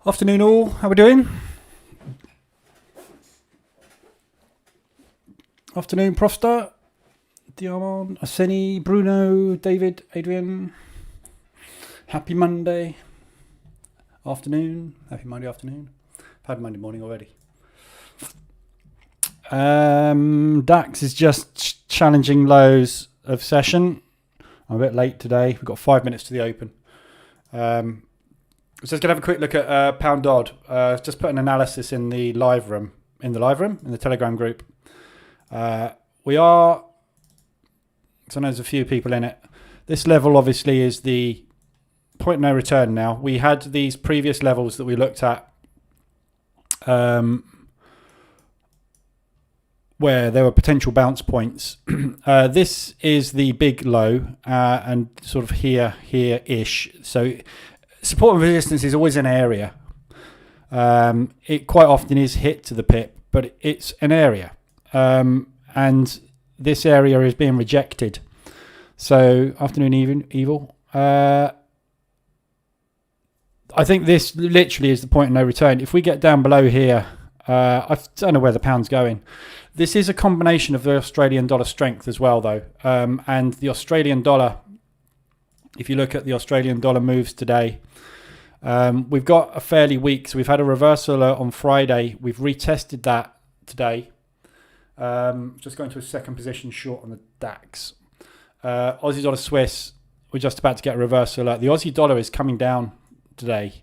Afternoon all, how we doing? Afternoon Profstar, Diamond, Arseni, Bruno, David, Adrian. Happy Monday afternoon. Happy Monday afternoon. I've had Monday morning already. DAX is just challenging lows of session. I'm a bit late today. We've got 5 minutes to the open. So let's have a quick look at pound odd. Just put an analysis in the live room, in the Telegram group. We are, because I know there's a few people in it. This level obviously is the point of no return now. We had these previous levels that we looked at where there were potential bounce points. This is the big low and sort of here-ish. So support and resistance is always an area. It quite often is hit to the pip, but it's an area. And this area is being rejected. So, afternoon evil. I think this literally is the point of no return. If we get down below here, I don't know where the pound's going. This is a combination of the Australian dollar strength as well, though. And the Australian dollar, if you look at the Australian dollar moves today, we've got a fairly weak. So we've had a reversal on Friday. We've retested that today. Just going to a second position short on the DAX. Aussie dollar Swiss, we're just about to get a reversal. The Aussie dollar is coming down today.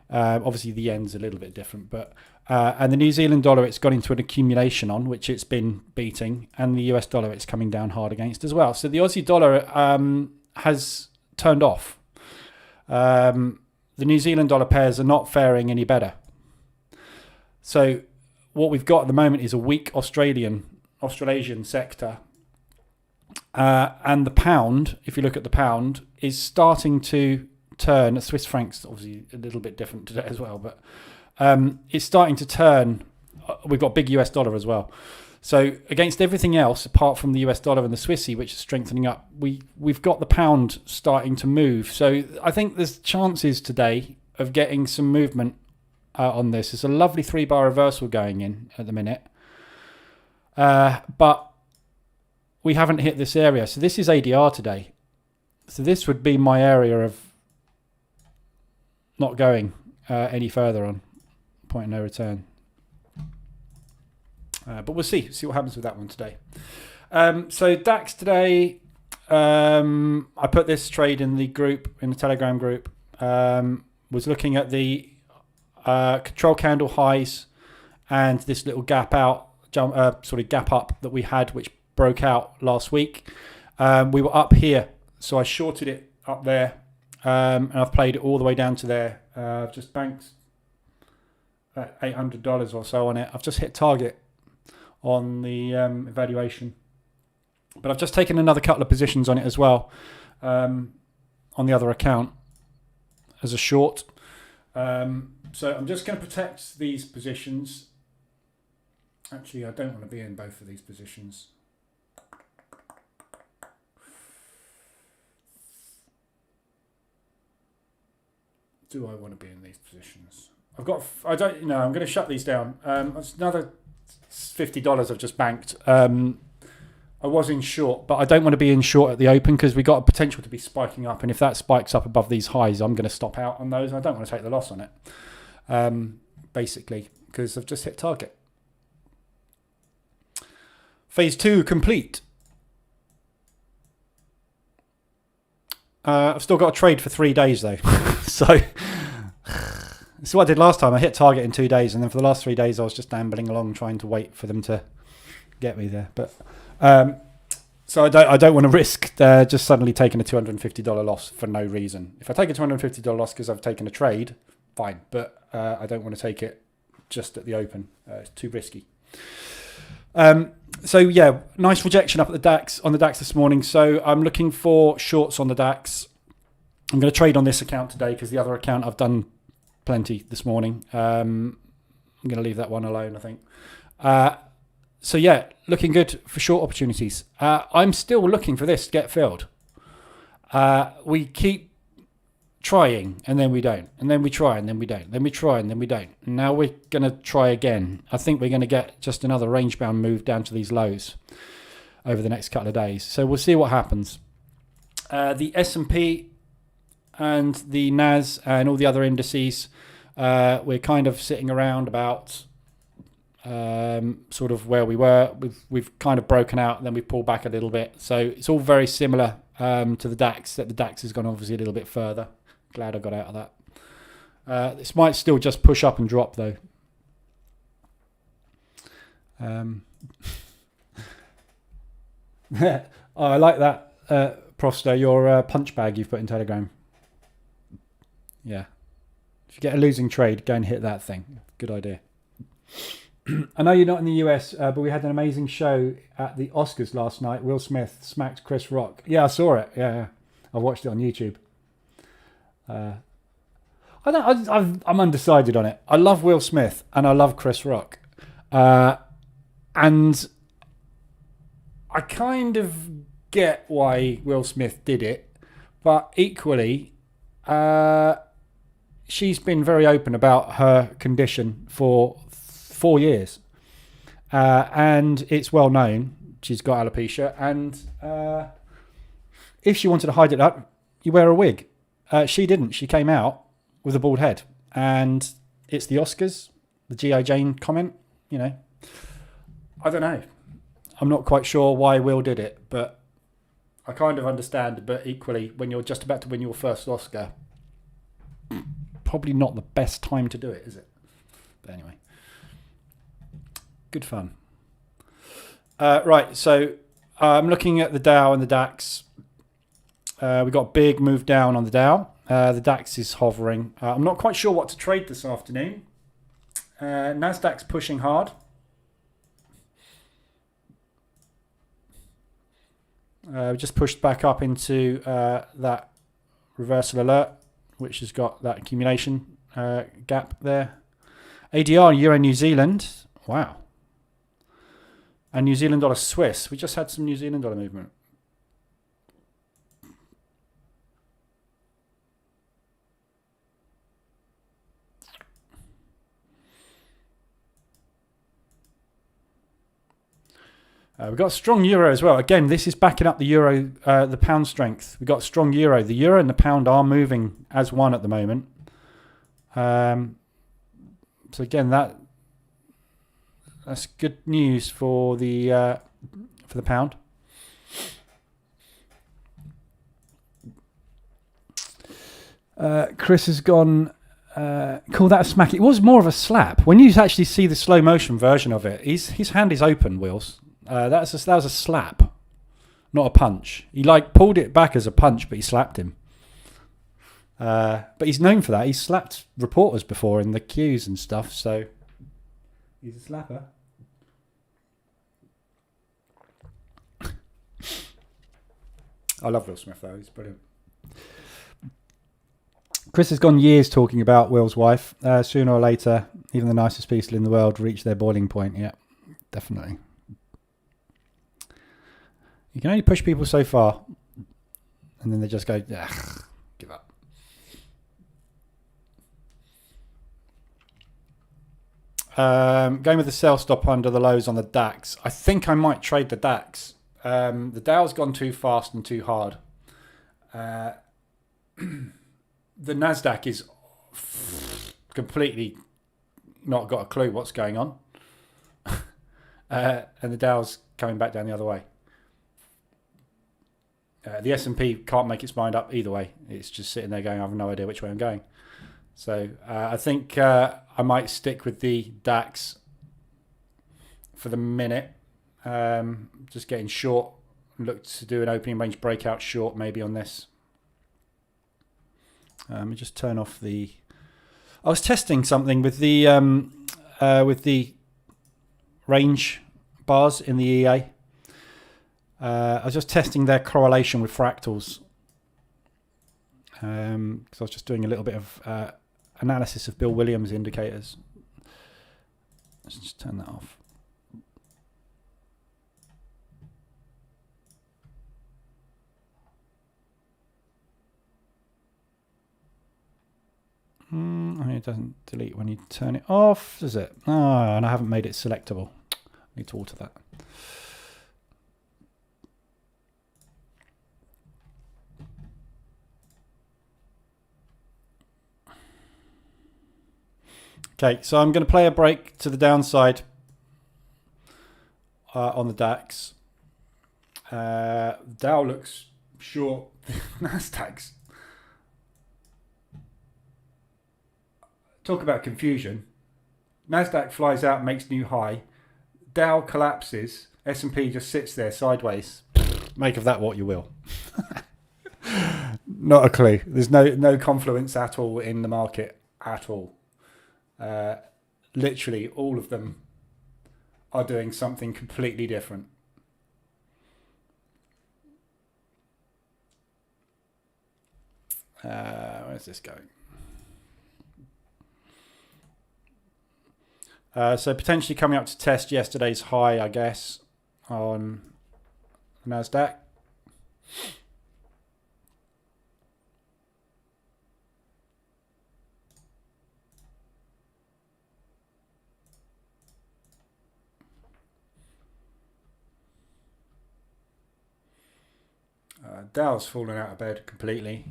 Obviously the end's a little bit different, but and the New Zealand dollar, it's got into an accumulation on which it's been beating, and the US dollar it's coming down hard against as well. So the Aussie dollar has turned off. The New Zealand dollar pairs are not faring any better. So what we've got at the moment is a weak Australasian sector. And the pound, if you look at the pound, is starting to turn. Swiss franc's obviously a little bit different today as well, but it's starting to turn. We've got big US dollar as well. So against everything else, apart from the US dollar and the Swissy, which is strengthening up, we've got the pound starting to move. So I think there's chances today of getting some movement on this. It's a lovely 3-bar reversal going in at the minute. But we haven't hit this area. So this is ADR today. So this would be my area of not going any further on. Point of no return. But we'll see what happens with that one today. So DAX today, I put this trade in the group, in the Telegram group. Was looking at the control candle highs and this little gap out, gap up that we had, which broke out last week. We were up here, so I shorted it up there, and I've played it all the way down to there. I've just banked $800 or so on it. I've just hit target on the evaluation, but I've just taken another couple of positions on it as well, on the other account as a short. So I'm just going to protect these positions. Actually, I don't want to be in both of these positions. Do I want to be in these positions? I'm going to shut these down. That's another $50 I've just banked. I was in short, but I don't want to be in short at the open because we got a potential to be spiking up. And if that spikes up above these highs, I'm going to stop out on those. I don't want to take the loss on it, basically, because I've just hit target. Phase 2 complete. I've still got a trade for 3 days though. So this is what I did last time. I hit target in 2 days, and then for the last 3 days I was just ambling along trying to wait for them to get me there. But so I don't want to risk just suddenly taking a $250 loss for no reason. If I take a $250 loss because I've taken a trade, fine. But I don't want to take it just at the open. It's too risky. So yeah, nice rejection up at the DAX on the DAX this morning. So I'm looking for shorts on the DAX. I'm going to trade on this account today because the other account I've done plenty this morning. I'm going to leave that one alone, I think. So yeah, looking good for short opportunities. I'm still looking for this to get filled. We keep trying, and then we don't, and then we try, and then we don't, then we try, and then we don't. And now we're going to try again. I think we're going to get just another range-bound move down to these lows over the next couple of days. So we'll see what happens. The S&P and the NAS and all the other indices, we're kind of sitting around about sort of where we were. We've kind of broken out, and then we pulled back a little bit. So it's all very similar to the DAX, except the DAX has gone obviously a little bit further. Glad I got out of that. This might still just push up and drop though. Oh, I like that, Profster, your punch bag you've put in Telegram. Yeah. If you get a losing trade, go and hit that thing. Good idea. I know you're not in the US, but we had an amazing show at the Oscars last night. Will Smith smacked Chris Rock. Yeah, I saw it. Yeah. I watched it on YouTube. I'm undecided on it. I love Will Smith and I love Chris Rock. And I kind of get why Will Smith did it, but equally, she's been very open about her condition for 4 years. And it's well known she's got alopecia. And if she wanted to hide it up, you wear a wig. She didn't. She came out with a bald head. And it's the Oscars, the G.I. Jane comment, you know. I don't know. I'm not quite sure why Will did it, but I kind of understand. But equally, when you're just about to win your first Oscar, probably not the best time to do it, is it? But anyway, good fun. Right, so I'm looking at the Dow and the DAX. We got a big move down on the Dow. The DAX is hovering. I'm not quite sure what to trade this afternoon. Nasdaq's pushing hard. We just pushed back up into that reversal alert, which has got that accumulation gap there. ADR, Euro New Zealand. Wow. And New Zealand dollar Swiss. We just had some New Zealand dollar movement. We've got a strong euro as well. Again, this is backing up the euro, the pound strength. We've got strong euro. The euro and the pound are moving as one at the moment. So again, that's good news for the pound. Chris has gone. Call that a smack. It was more of a slap. When you actually see the slow motion version of it, his hand is open, Wills. That was a slap, not a punch. He pulled it back as a punch, but he slapped him. But he's known for that. He's slapped reporters before in the queues and stuff, so he's a slapper. I love Will Smith though. He's brilliant. Chris has gone years talking about Will's wife. Sooner or later, even the nicest people in the world reach their boiling point. Yeah, definitely. You can only push people so far, and then they just go, give up. Going with the sell stop under the lows on the DAX. I think I might trade the DAX. The Dow's gone too fast and too hard. The Nasdaq is completely not got a clue what's going on. And the Dow's coming back down the other way. The S&P can't make its mind up either way. It's just sitting there going, I have no idea which way I'm going. So I think I might stick with the DAX for the minute. Just getting short. Look to do an opening range breakout short maybe on this. Let me just turn off the... I was testing something with the range bars in the EA. I was just testing their correlation with fractals. Because I was just doing a little bit of analysis of Bill Williams indicators. Let's just turn that off. It doesn't delete when you turn it off, does it? Oh, and I haven't made it selectable. I need to alter that. Okay, so I'm going to play a break to the downside on the DAX. Dow looks short. Nasdaq's. Talk about confusion. Nasdaq flies out and makes new high. Dow collapses. S&P just sits there sideways. Make of that what you will. Not a clue. There's no confluence at all in the market at all. Literally all of them are doing something completely different. Where's this going? So potentially coming up to test yesterday's high, I guess, on Nasdaq. Dow's fallen out of bed completely.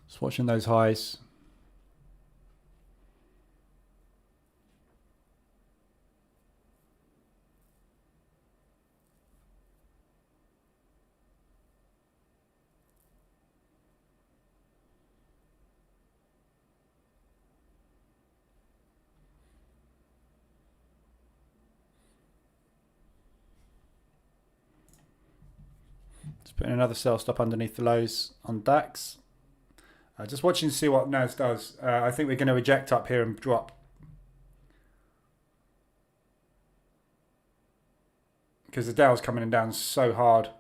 Just watching those highs. Just putting another sell stop underneath the lows on DAX. Just watching to see what NAS does. I think we're going to reject up here and drop. Because the Dow's coming down so hard.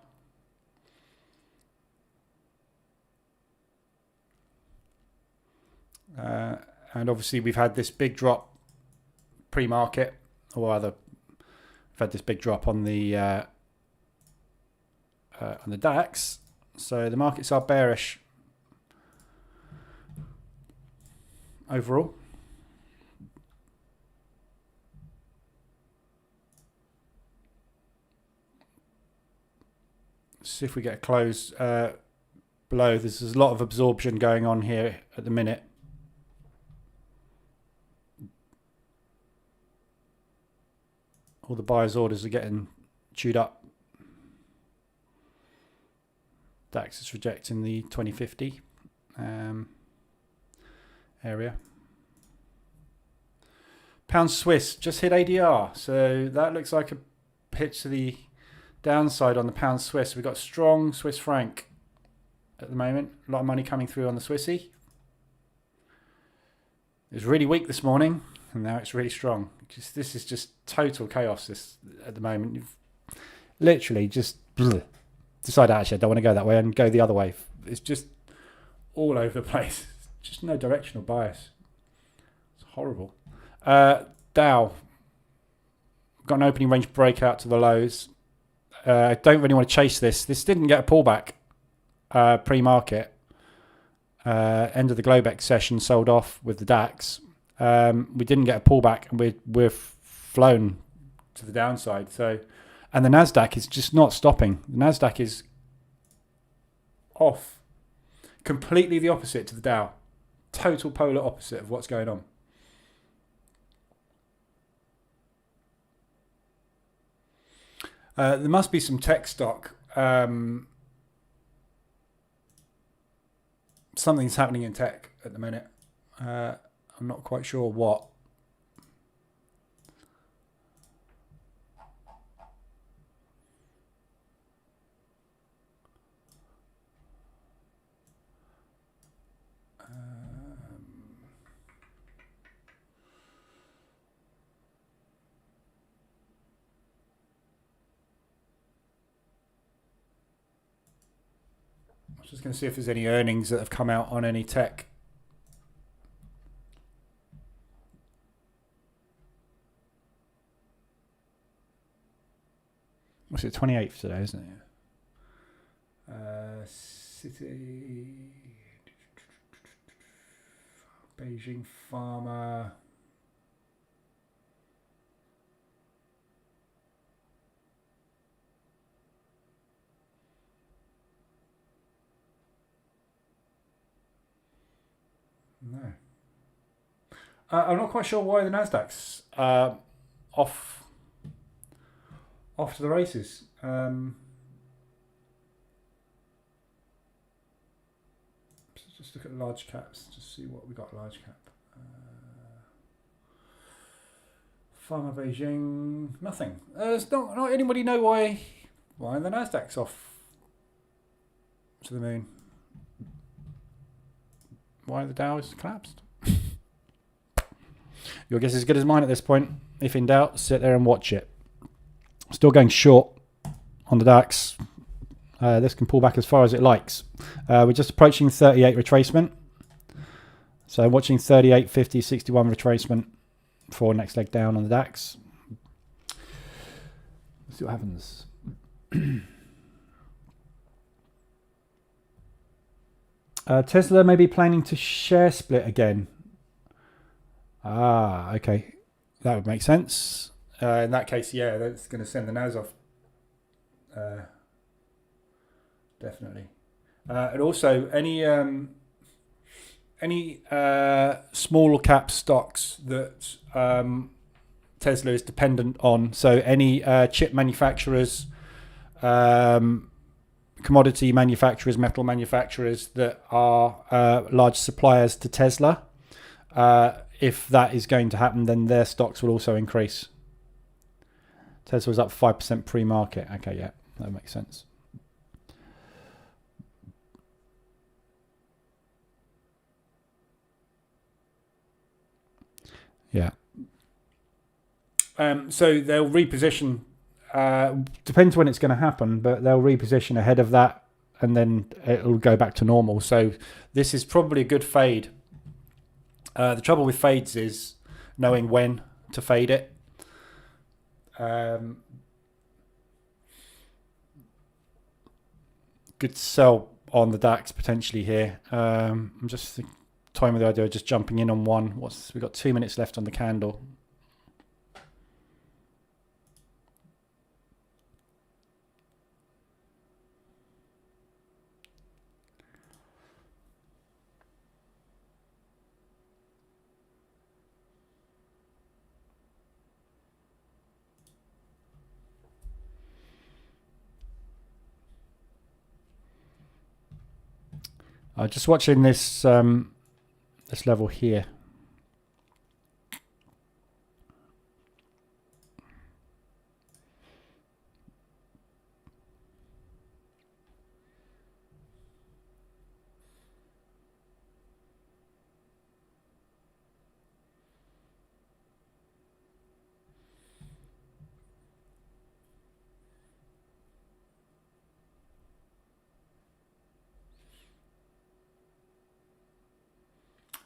And obviously we've had this big drop pre-market, or rather we've had this big drop on the DAX. So the markets are bearish overall. See if we get a close below. There's a lot of absorption going on here at the minute. All the buyers' orders are getting chewed up. DAX is rejecting the 2050 area. Pound Swiss just hit ADR, so that looks like a hit to the downside on the pound Swiss. We've got strong Swiss franc at the moment. A lot of money coming through on the Swissy. It was really weak this morning, and now it's really strong. This is just total chaos this at the moment. You've literally just decided, actually, I don't want to go that way and go the other way. It's just all over the place. Just no directional bias. It's horrible. Dow. Got an opening range breakout to the lows. I don't really want to chase this. This didn't get a pullback pre-market. End of the Globex session sold off with the DAX. We didn't get a pullback, and we're flown to the downside. So, and the Nasdaq is just not stopping. The Nasdaq is off, completely the opposite to the Dow. Total polar opposite of what's going on. There must be some tech stock. Something's happening in tech at the minute. I'm not quite sure what. Just going to see if there's any earnings that have come out on any tech. What's it, 28th today, isn't it? City, Beijing Pharma. No. I'm not quite sure why the Nasdaq's off to the races. Just look at large caps. Just see what we got. Large cap. Pharma Beijing. Nothing. There's not anybody know why the Nasdaq's off to the moon. Why the Dow has collapsed. Your guess is as good as mine at this point. If in doubt, sit there and watch it. Still going short on the DAX. This can pull back as far as it likes. We're just approaching 38 retracement. So watching 38, 50, 61 retracement for next leg down on the DAX. Let's see what happens. Tesla may be planning to share split again. Okay. That would make sense. In that case, yeah, that's going to send the NAS off. Definitely. And also, any small cap stocks that Tesla is dependent on. So any chip manufacturers, commodity manufacturers, metal manufacturers that are large suppliers to Tesla. If that is going to happen, then their stocks will also increase. Tesla's up 5% pre-market. Okay, yeah, that makes sense. Yeah. So they'll reposition. Depends when it's going to happen, but they'll reposition ahead of that, and then it'll go back to normal. So this is probably a good fade. The trouble with fades is knowing when to fade it. Good sell on the DAX potentially here. I'm just toying with the idea of just jumping in on one. We've got 2 minutes left on the candle. Just watching this this level here.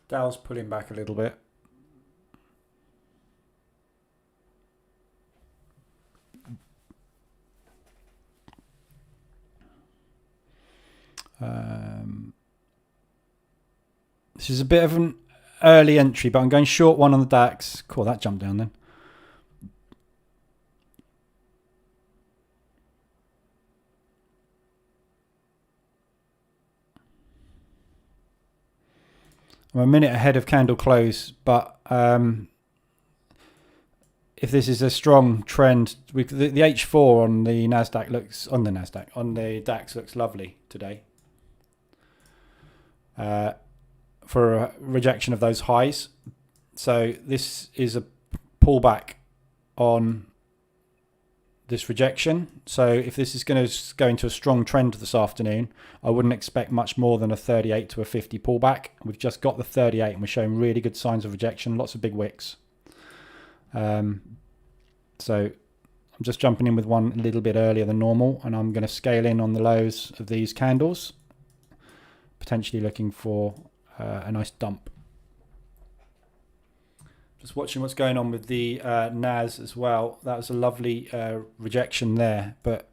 Dow's pulling back a little bit. This is a bit of an early entry, but I'm going short one on the DAX. Cool, that jumped down then. I'm a minute ahead of candle close, but if this is a strong trend, the H4 on the Nasdaq looks on the DAX looks lovely today. For a rejection of those highs, so this is a pullback on this rejection. So if this is going to go into a strong trend this afternoon, I wouldn't expect much more than a 38 to a 50 pullback. We've just got the 38 and we're showing really good signs of rejection, lots of big wicks. So I'm just jumping in with one a little bit earlier than normal, and I'm going to scale in on the lows of these candles. potentially looking for a nice dump. Just watching what's going on with the NAS as well. That was a lovely rejection there, but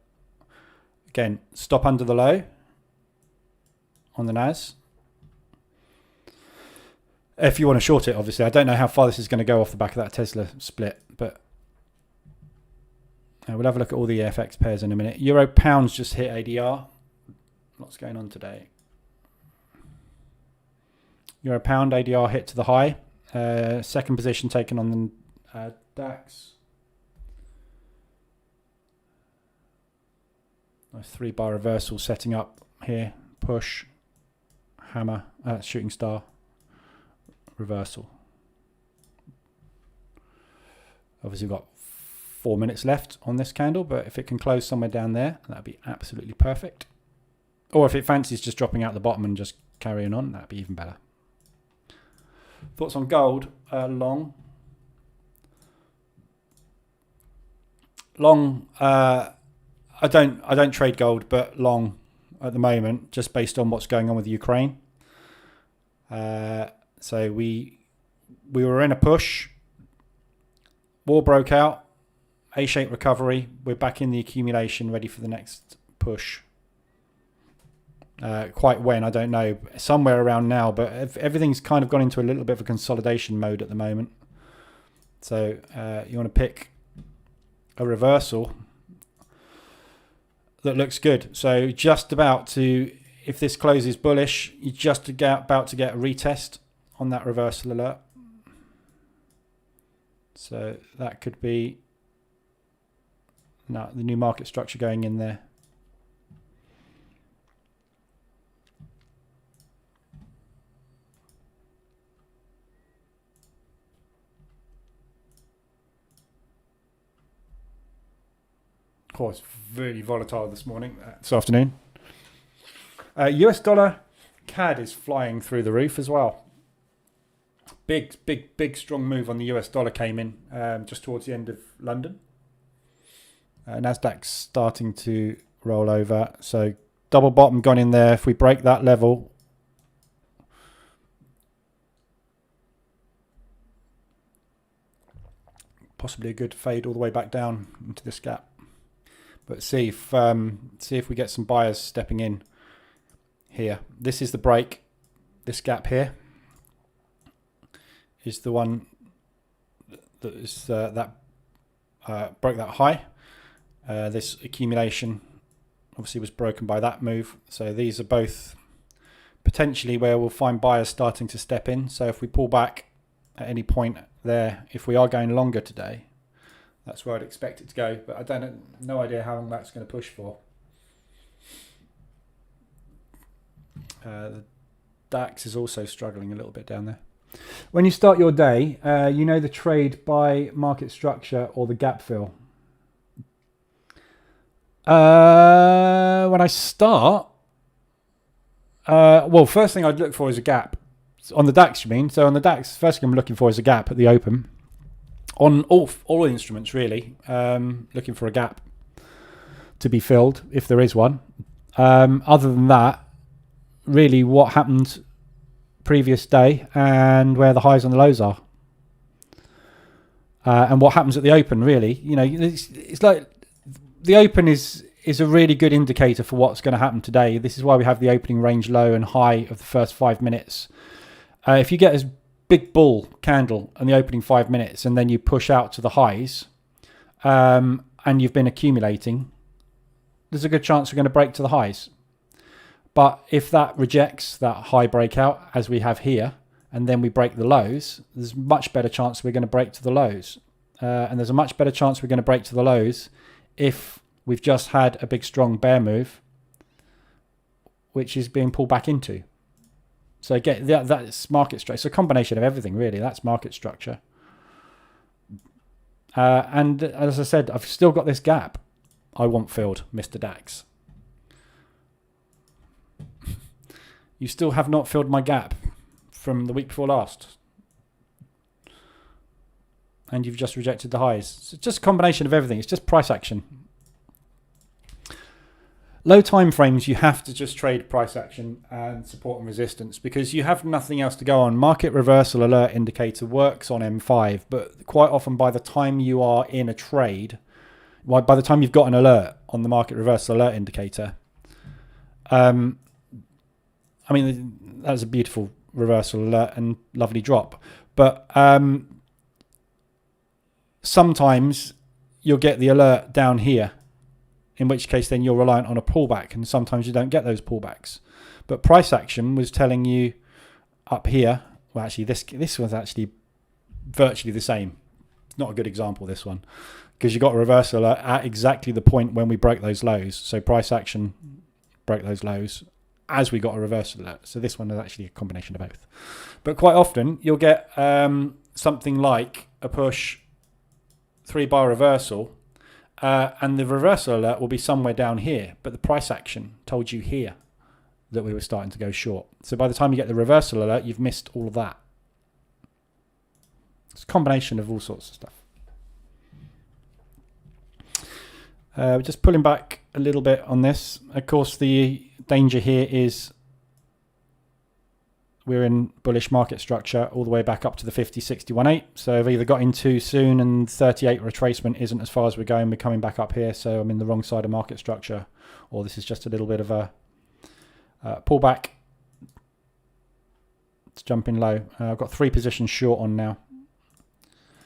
again, stop under the low on the NAS. If you want to short it, obviously. I don't know how far this is going to go off the back of that Tesla split, but we'll have a look at all the FX pairs in a minute. Euro pounds just hit ADR. What's going on today? Euro pound ADR hit to the high. Second position taken on the DAX. Nice 3-bar reversal setting up here. Push, hammer, shooting star, reversal. Obviously we've got 4 minutes left on this candle, but if it can close somewhere down there, that'd be absolutely perfect. Or if it fancies just dropping out the bottom and just carrying on, that'd be even better. Thoughts on gold? Long. I don't trade gold, but long at the moment, just based on what's going on with Ukraine. So we were in a push. War broke out. A-shaped recovery. We're back in the accumulation, ready for the next push. Quite when, I don't know. Somewhere around now, but everything's kind of gone into a little bit of a consolidation mode at the moment. So you want to pick a reversal that looks good. So just about to, if this closes bullish, you're just about to get a retest on that reversal alert. So that could be the new market structure going in there. Of course, really volatile this afternoon. US dollar CAD is flying through the roof as well. Big, strong move on the US dollar came in just towards the end of London. Nasdaq's starting to roll over. So double bottom gone in there. If we break that level, possibly a good fade all the way back down into this gap. But see if we get some buyers stepping in here. This is the break. This gap here is the one that is that broke that high. This accumulation obviously was broken by that move. So these are both potentially where we'll find buyers starting to step in. So if we pull back at any point there, if we are going longer today, that's where I'd expect it to go, but I no idea how long that's going to push for. The DAX is also struggling a little bit down there. When you start your day, you know the trade by market structure or the gap fill. When I start, well, first thing I'd look for is a gap. On the DAX, you mean? So on the DAX, first thing I'm looking for is a gap at the open. On all instruments, really, looking for a gap to be filled, if there is one. Other than that, really what happened previous day and where the highs and the lows are. And what happens at the open, really. You know, it's like the open is a really good indicator for what's going to happen today. This is why we have the opening range low and high of the first 5 minutes. If you get as big bull candle in the opening 5 minutes and then you push out to the highs and you've been accumulating, there's a good chance we're going to break to the highs. But if that rejects that high breakout as we have here and then we break the lows, there's a much better chance we're going to break to the lows. And there's a much better chance we're going to break to the lows if we've just had a big strong bear move which is being pulled back into. So again, that's market structure. It's a combination of everything, really. That's market structure. And as I said, I've still got this gap I want filled, Mr. DAX. You still have not filled my gap from the week before last. And you've just rejected the highs. It's just a combination of everything. It's just price action. Low time frames, you have to just trade price action and support and resistance because you have nothing else to go on. Market reversal alert indicator works on M5, but quite often by the time you are in a trade, by the time you've got an alert on the market reversal alert indicator, I mean, that was a beautiful reversal alert and lovely drop. But sometimes you'll get the alert down here, in which case then you're reliant on a pullback, and sometimes you don't get those pullbacks. But price action was telling you up here, well, actually this was actually virtually the same. It's not a good example, this one, because you got a reversal alert at exactly the point when we broke those lows. So price action broke those lows as we got a reversal alert. So this one is actually a combination of both. But quite often you'll get something like a push 3-bar reversal, and the reversal alert will be somewhere down here, but the price action told you here that we were starting to go short. So by the time you get the reversal alert, you've missed all of that. It's a combination of all sorts of stuff. We're just pulling back a little bit on this. Of course, the danger here is we're in bullish market structure all the way back up to the 50-61.8. So I've either got in too soon and 38 retracement isn't as far as we're going. We're coming back up here, so I'm in the wrong side of market structure, or this is just a little bit of a pullback. It's jumping low. I've got 3 positions short on now.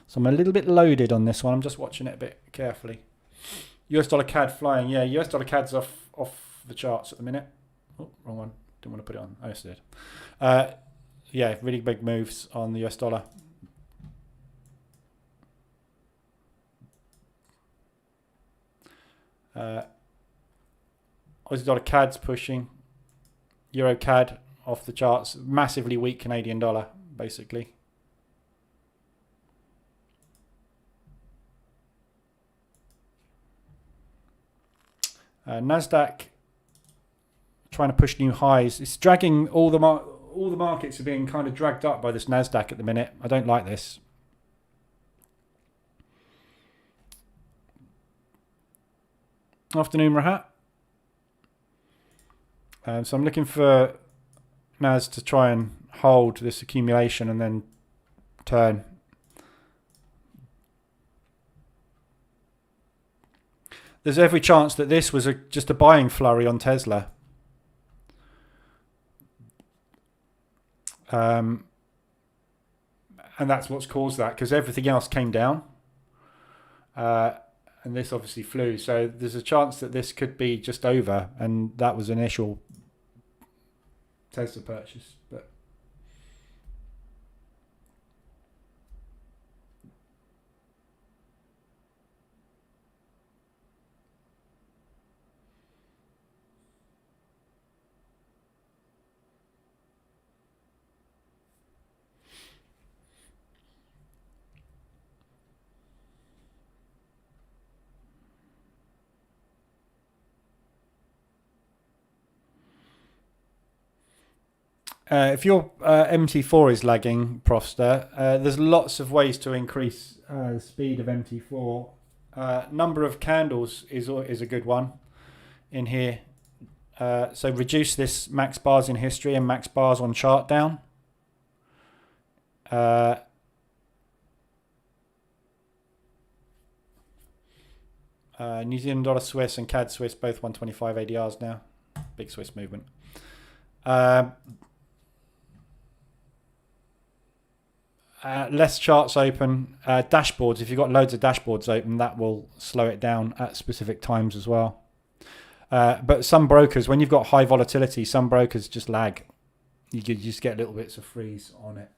So I'm a little bit loaded on this one. I'm just watching it a bit carefully. US dollar CAD flying. Yeah, US dollar CAD's off the charts at the minute. Oh, wrong one. Didn't want to put it on. Oh, yes, I did. Yeah, really big moves on the US dollar. Aussie dollar CAD's pushing. Euro CAD off the charts. Massively weak Canadian dollar, basically. Nasdaq trying to push new highs. It's dragging all the markets are being kind of dragged up by this Nasdaq at the minute. I don't like this. Afternoon, Rahat. So I'm looking for Nas to try and hold this accumulation and then turn. There's every chance that this was just a buying flurry on Tesla. And that's what's caused that, because everything else came down. And this obviously flew. So there's a chance that this could be just over, and that was initial Tesla purchase. But if your MT4 is lagging, Profster, there's lots of ways to increase the speed of MT4. Number of candles is a good one in here. So reduce this max bars in history and max bars on chart down. New Zealand dollar Swiss and CAD Swiss both 125 ADRs now. Big Swiss movement. Less charts open. Dashboards, if you've got loads of dashboards open, that will slow it down at specific times as well. But some brokers, when you've got high volatility, some brokers just lag. You just get little bits of freeze on it.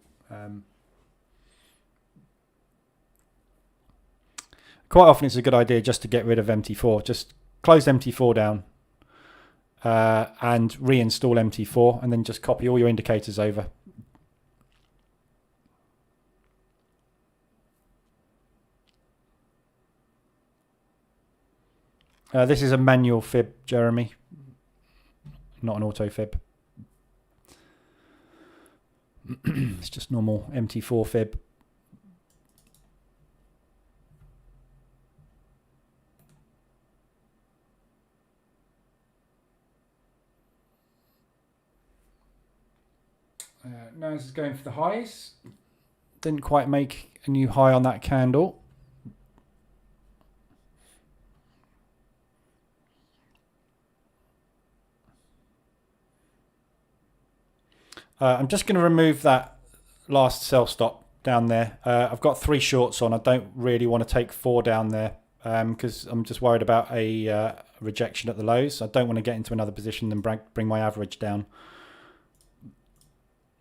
Quite often it's a good idea just to get rid of MT4. Just close MT4 down and reinstall MT4, and then just copy all your indicators over. This is a manual fib, Jeremy, not an auto fib. It's just normal MT4 fib. Now this is going for the highs. Didn't quite make a new high on that candle. I'm just going to remove that last sell stop down there. I've got 3 shorts on. I don't really want to take 4 down there because I'm just worried about a rejection at the lows. I don't want to get into another position and bring my average down.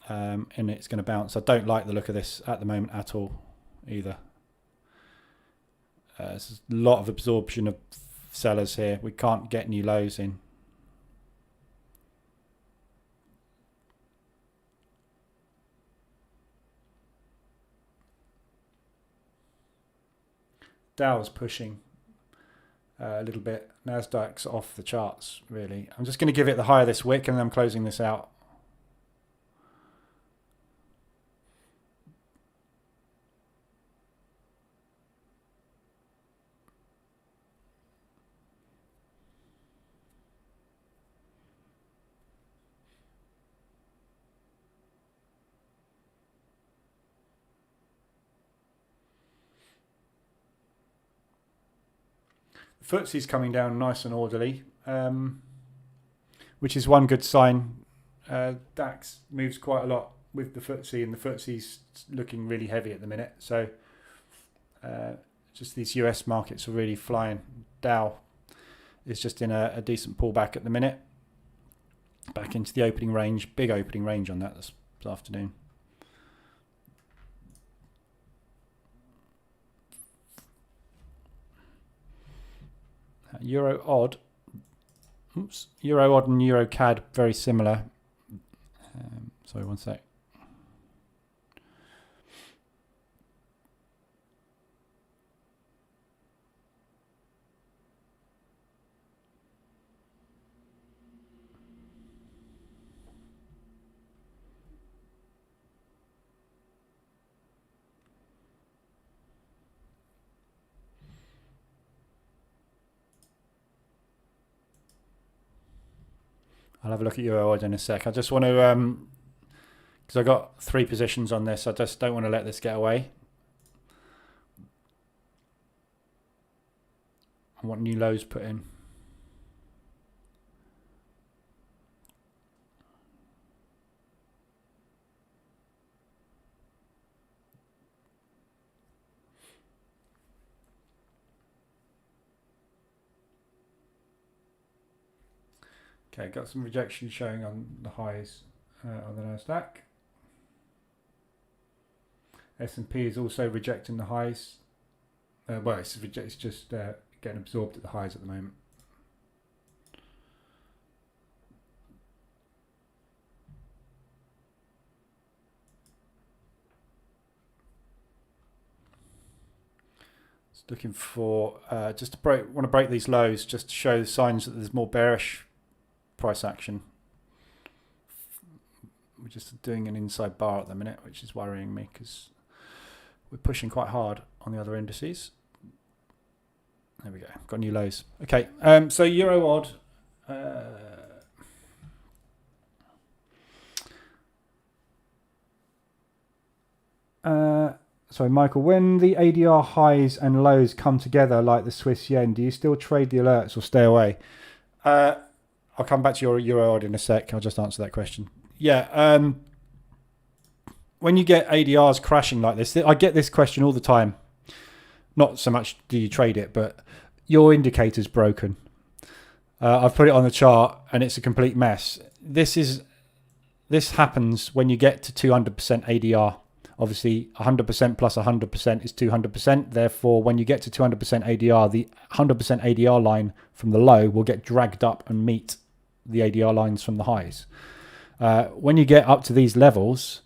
And it's going to bounce. I don't like the look of this at the moment at all either. There's a lot of absorption of sellers here. We can't get new lows in. Dow's pushing a little bit. Nasdaq's off the charts, really. I'm just going to give it the high of this wick and then I'm closing this out. FTSE's coming down nice and orderly, which is one good sign. DAX moves quite a lot with the FTSE, and the FTSE's looking really heavy at the minute. So just these US markets are really flying. Dow is just in a decent pullback at the minute. Back into the opening range, big opening range on that this afternoon. Euro odd, Euro odd and Euro CAD very similar. Sorry, one sec. I'll have a look at Euro odd in a sec. I just want to, because I got 3 positions on this. I just don't want to let this get away. I want new lows put in. Okay, got some rejection showing on the highs on the Nasdaq. S&P is also rejecting the highs. Well, it's just getting absorbed at the highs at the moment. Just looking for just to want to break these lows, just to show the signs that there's more bearish price action. We're just doing an inside bar at the minute, which is worrying me because we're pushing quite hard on the other indices. There we go, got new lows. Okay, so Euro odd. Sorry, Michael, when the ADR highs and lows come together like the Swiss yen, do you still trade the alerts or stay away? I'll come back to your Euro odd in a sec. I'll just answer that question. Yeah, when you get ADRs crashing like this, I get this question all the time. Not so much do you trade it, but your indicator's broken. I've put it on the chart and it's a complete mess. This happens when you get to 200% ADR. Obviously, 100% plus 100% is 200%. Therefore, when you get to 200% ADR, the 100% ADR line from the low will get dragged up and meet the ADR lines from the highs. When you get up to these levels,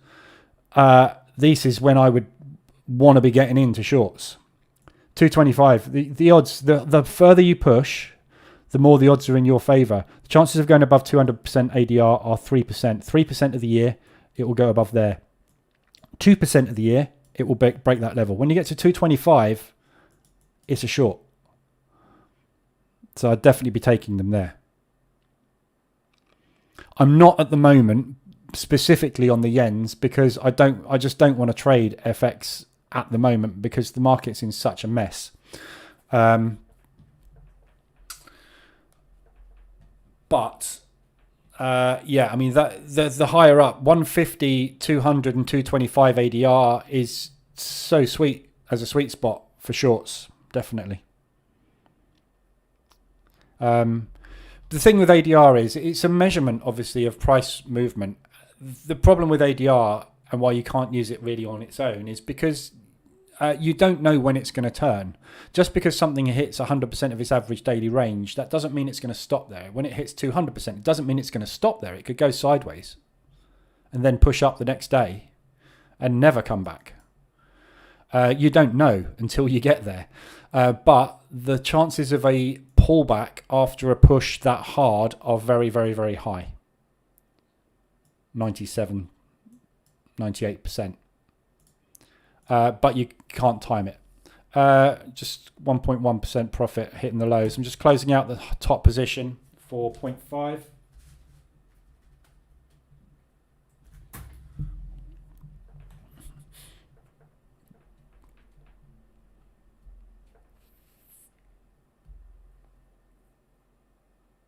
this is when I would want to be getting into shorts. 225. The odds, the further you push, the more the odds are in your favor. The chances of going above 200% ADR are 3%. 3% of the year, it will go above there. 2% of the year, it will break that level. When you get to 225, it's a short. So I'd definitely be taking them there. I'm not at the moment specifically on the yens, because I just don't want to trade FX at the moment because the market's in such a mess. But yeah, I mean, that the higher up, 150, 200 and 225 ADR is so sweet as a sweet spot for shorts, definitely. The thing with ADR is it's a measurement, obviously, of price movement. The problem with ADR and why you can't use it really on its own is because you don't know when it's going to turn. Just because something hits 100% of its average daily range, that doesn't mean it's going to stop there. When it hits 200%, it doesn't mean it's going to stop there. It could go sideways and then push up the next day and never come back. You don't know until you get there. But the chances of a pullback after a push that hard are very, very, very high. 97, 98%. But you can't time it. Just 1.1% profit hitting the lows. I'm just closing out the top position for 0.5.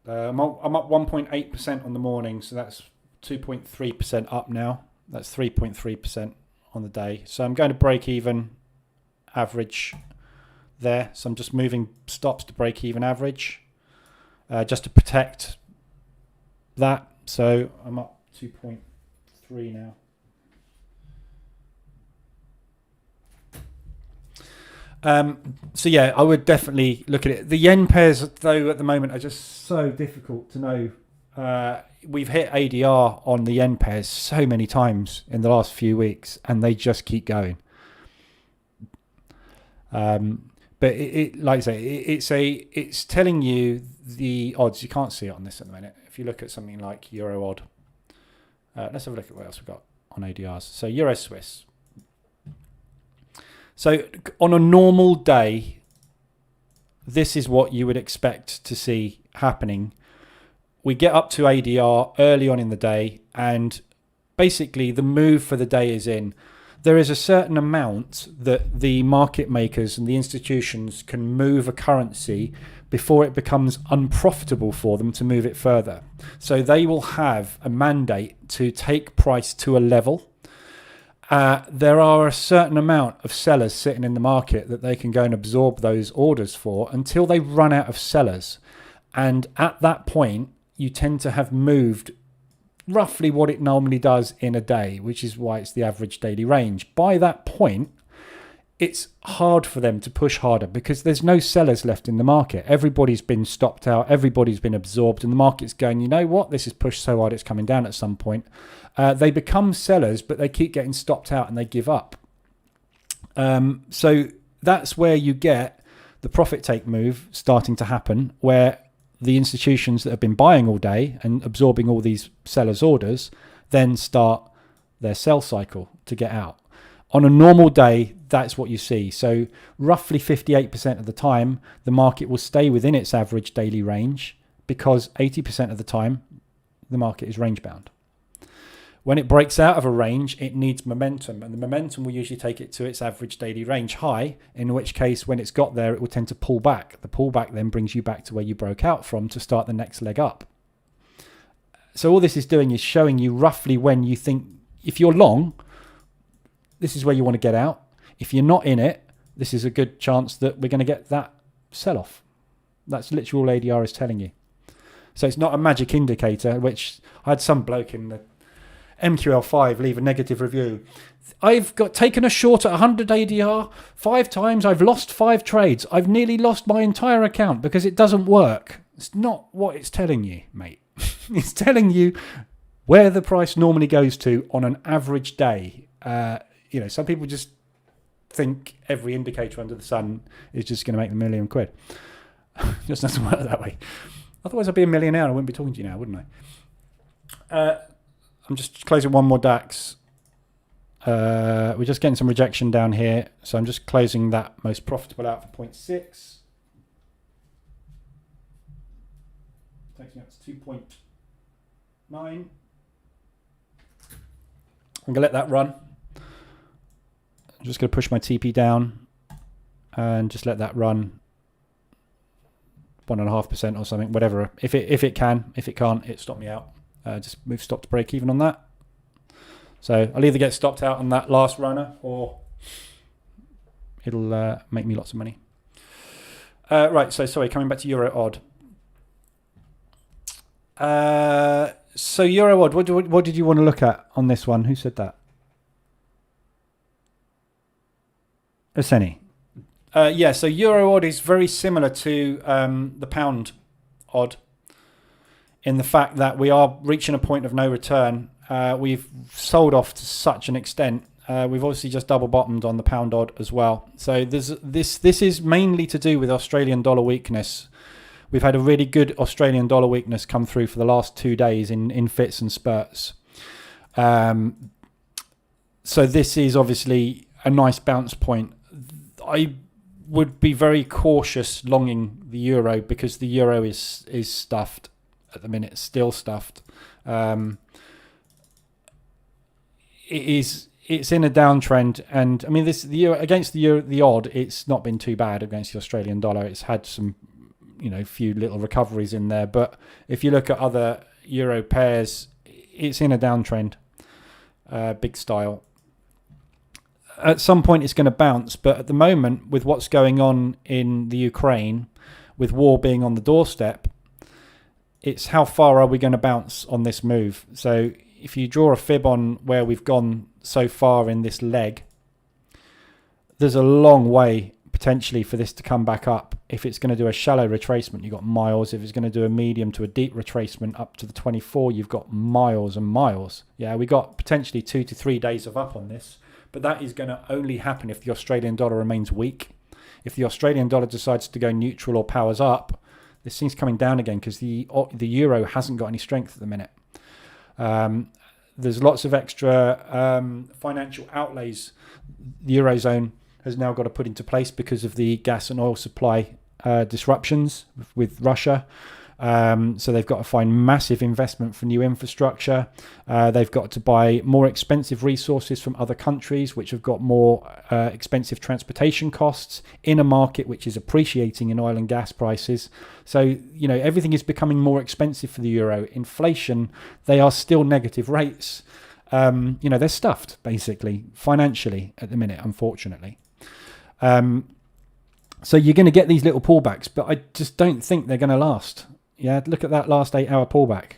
I'm up 1.8% on the morning, so that's 2.3% up now. That's 3.3% on the day. So I'm going to break even average there. So I'm just moving stops to break even average just to protect that. So I'm up 2.3 now. So yeah, I would definitely look at it. The yen pairs, though, at the moment are just so difficult to know. We've hit ADR on the yen pairs so many times in the last few weeks, and they just keep going. But it like I say, it's telling you the odds. You can't see it on this at the minute. If you look at something like Euro odd, let's have a look at what else we've got on ADRs. So Euro Swiss. So on a normal day, this is what you would expect to see happening. We get up to ADR early on in the day, and basically the move for the day is in. There is a certain amount that the market makers and the institutions can move a currency before it becomes unprofitable for them to move it further. So they will have a mandate to take price to a level. There are a certain amount of sellers sitting in the market that they can go and absorb those orders for until they run out of sellers. And at that point, you tend to have moved roughly what it normally does in a day, which is why it's the average daily range. By that point, it's hard for them to push harder because there's no sellers left in the market. Everybody's been stopped out. Everybody's been absorbed, and the market's going, you know what? This is pushed so hard it's coming down at some point. They become sellers, but they keep getting stopped out and they give up. So that's where you get the profit take move starting to happen, where the institutions that have been buying all day and absorbing all these sellers' orders then start their sell cycle to get out. On a normal day, that's what you see. So roughly 58% of the time, the market will stay within its average daily range because 80% of the time, the market is range bound. When it breaks out of a range, it needs momentum, and the momentum will usually take it to its average daily range high, in which case when it's got there, it will tend to pull back. The pullback then brings you back to where you broke out from to start the next leg up. So all this is doing is showing you roughly when you think, if you're long, this is where you want to get out. If you're not in it, this is a good chance that we're going to get that sell-off. That's literally all ADR is telling you. So it's not a magic indicator, which I had some bloke in the MQL5 leave a negative review. I've got taken a short at 100 ADR 5 times. I've lost 5 trades. I've nearly lost my entire account because it doesn't work. It's not what it's telling you, mate. It's telling you where the price normally goes to on an average day. Some people just think every indicator under the sun is just going to make them £1 million. Just doesn't work that way. Otherwise, I'd be a millionaire and I wouldn't be talking to you now, wouldn't I? I'm just closing one more DAX. We're just getting some rejection down here. So I'm just closing that most profitable out for 0.6. Taking out to 2.9. I'm going to let that run. I'm just going to push my TP down and just let that run 1.5% or something, whatever. If it can, if it can't, it stopped me out. Just move stop to break even on that. So I'll either get stopped out on that last runner or it'll make me lots of money. Right, so sorry, coming back to Euro odd. So Euro odd, what did you want to look at on this one? Who said that? Aseni. Yeah, so Euro odd is very similar to the pound odd in the fact that we are reaching a point of no return. We've sold off to such an extent. We've obviously just double bottomed on the pound odd as well. So this is mainly to do with Australian dollar weakness. We've had a really good Australian dollar weakness come through for the last 2 days in fits and spurts. So this is obviously a nice bounce point. I would be very cautious longing the euro because the euro is stuffed at the minute, still stuffed. It's in a downtrend, and I mean the euro against the odd, it's not been too bad against the Australian dollar. It's had some, few little recoveries in there, but if you look at other euro pairs, it's in a downtrend, big style. At some point it's going to bounce, but at the moment, with what's going on in the Ukraine, with war being on the doorstep, it's how far are we going to bounce on this move. So if you draw a fib on where we've gone so far in this leg, there's a long way potentially for this to come back up. If it's going to do a shallow retracement, you've got miles. If it's going to do a medium to a deep retracement up to the 24, you've got miles and miles. Yeah, we got potentially 2 to 3 days of up on this, but that is going to only happen if the Australian dollar remains weak. If the Australian dollar decides to go neutral or powers up, this thing's coming down again because the euro hasn't got any strength at the minute. There's lots of extra financial outlays the Eurozone has now got to put into place because of the gas and oil supply disruptions with Russia. So they've got to find massive investment for new infrastructure. They've got to buy more expensive resources from other countries, which have got more expensive transportation costs in a market which is appreciating in oil and gas prices. So, everything is becoming more expensive for the euro. Inflation, they are still negative rates. They're stuffed, basically, financially at the minute, unfortunately. So you're going to get these little pullbacks, but I just don't think they're going to last. Yeah, look at that last 8-hour pullback.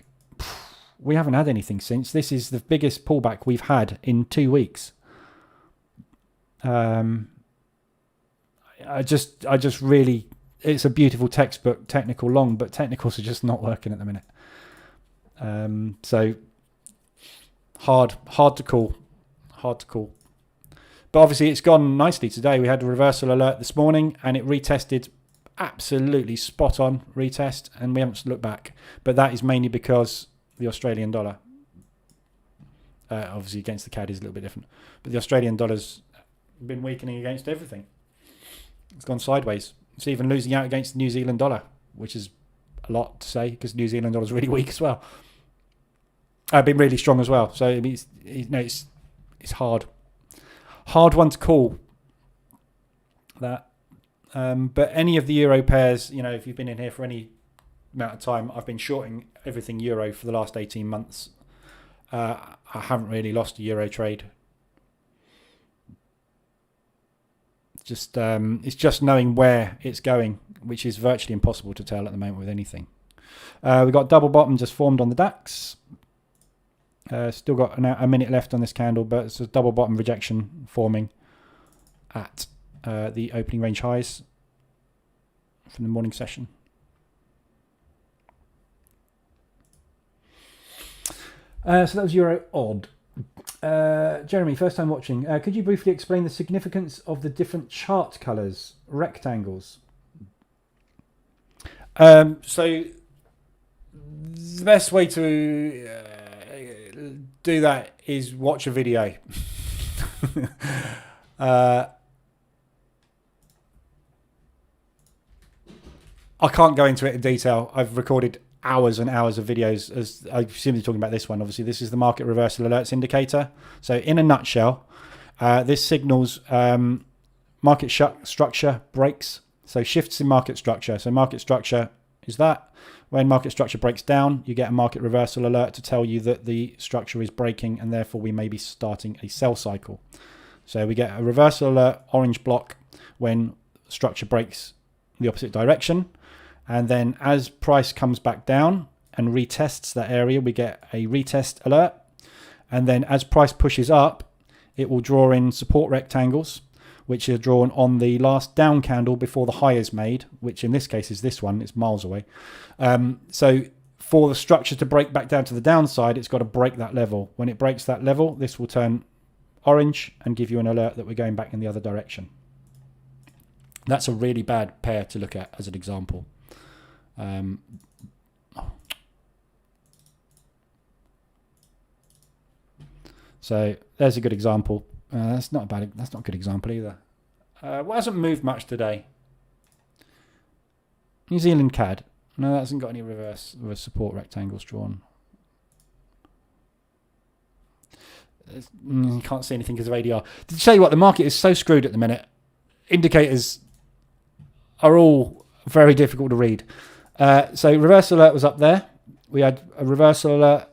We haven't had anything since. This is the biggest pullback we've had in 2 weeks. I just really, it's a beautiful textbook technical long, but technicals are just not working at the minute. So hard to call. But obviously it's gone nicely today. We had a reversal alert this morning and it retested absolutely spot on retest, and we haven't looked back. But that is mainly because the Australian dollar, obviously against the CAD is a little bit different, but the Australian dollar's been weakening against everything. It's gone sideways. It's even losing out against the New Zealand dollar, which is a lot to say because New Zealand dollar is really weak as well. Been really strong as well. So it's hard one to call that. But any of the euro pairs, if you've been in here for any amount of time, I've been shorting everything euro for the last 18 months. I haven't really lost a euro trade. It's just knowing where it's going, which is virtually impossible to tell at the moment with anything. We've got double bottom just formed on the DAX. Still got a minute left on this candle, but it's a double bottom rejection forming at the opening range highs from the morning session. So that was Euro odd. Jeremy, first time watching. Could you briefly explain the significance of the different chart colours, rectangles? So the best way to do that is watch a video. I can't go into it in detail. I've recorded hours and hours of videos, as I assume you're talking about this one. Obviously, this is the market reversal alerts indicator. So in a nutshell, this signals market structure breaks. So shifts in market structure. So market structure is that. When market structure breaks down, you get a market reversal alert to tell you that the structure is breaking and therefore we may be starting a sell cycle. So we get a reversal alert, orange block, when structure breaks the opposite direction. And then as price comes back down and retests that area, we get a retest alert. And then as price pushes up, it will draw in support rectangles, which are drawn on the last down candle before the high is made, which in this case is this one. It's miles away. So for the structure to break back down to the downside, it's got to break that level. When it breaks that level, this will turn orange and give you an alert that we're going back in the other direction. That's a really bad pair to look at as an example. So there's a good example. That's not a good example either. What hasn't moved much today? New Zealand CAD. No, that hasn't got any reverse support rectangles drawn. You can't see anything because of ADR. To tell you what, the market is so screwed at the minute. Indicators are all very difficult to read. So reversal alert was up there. We had a reversal alert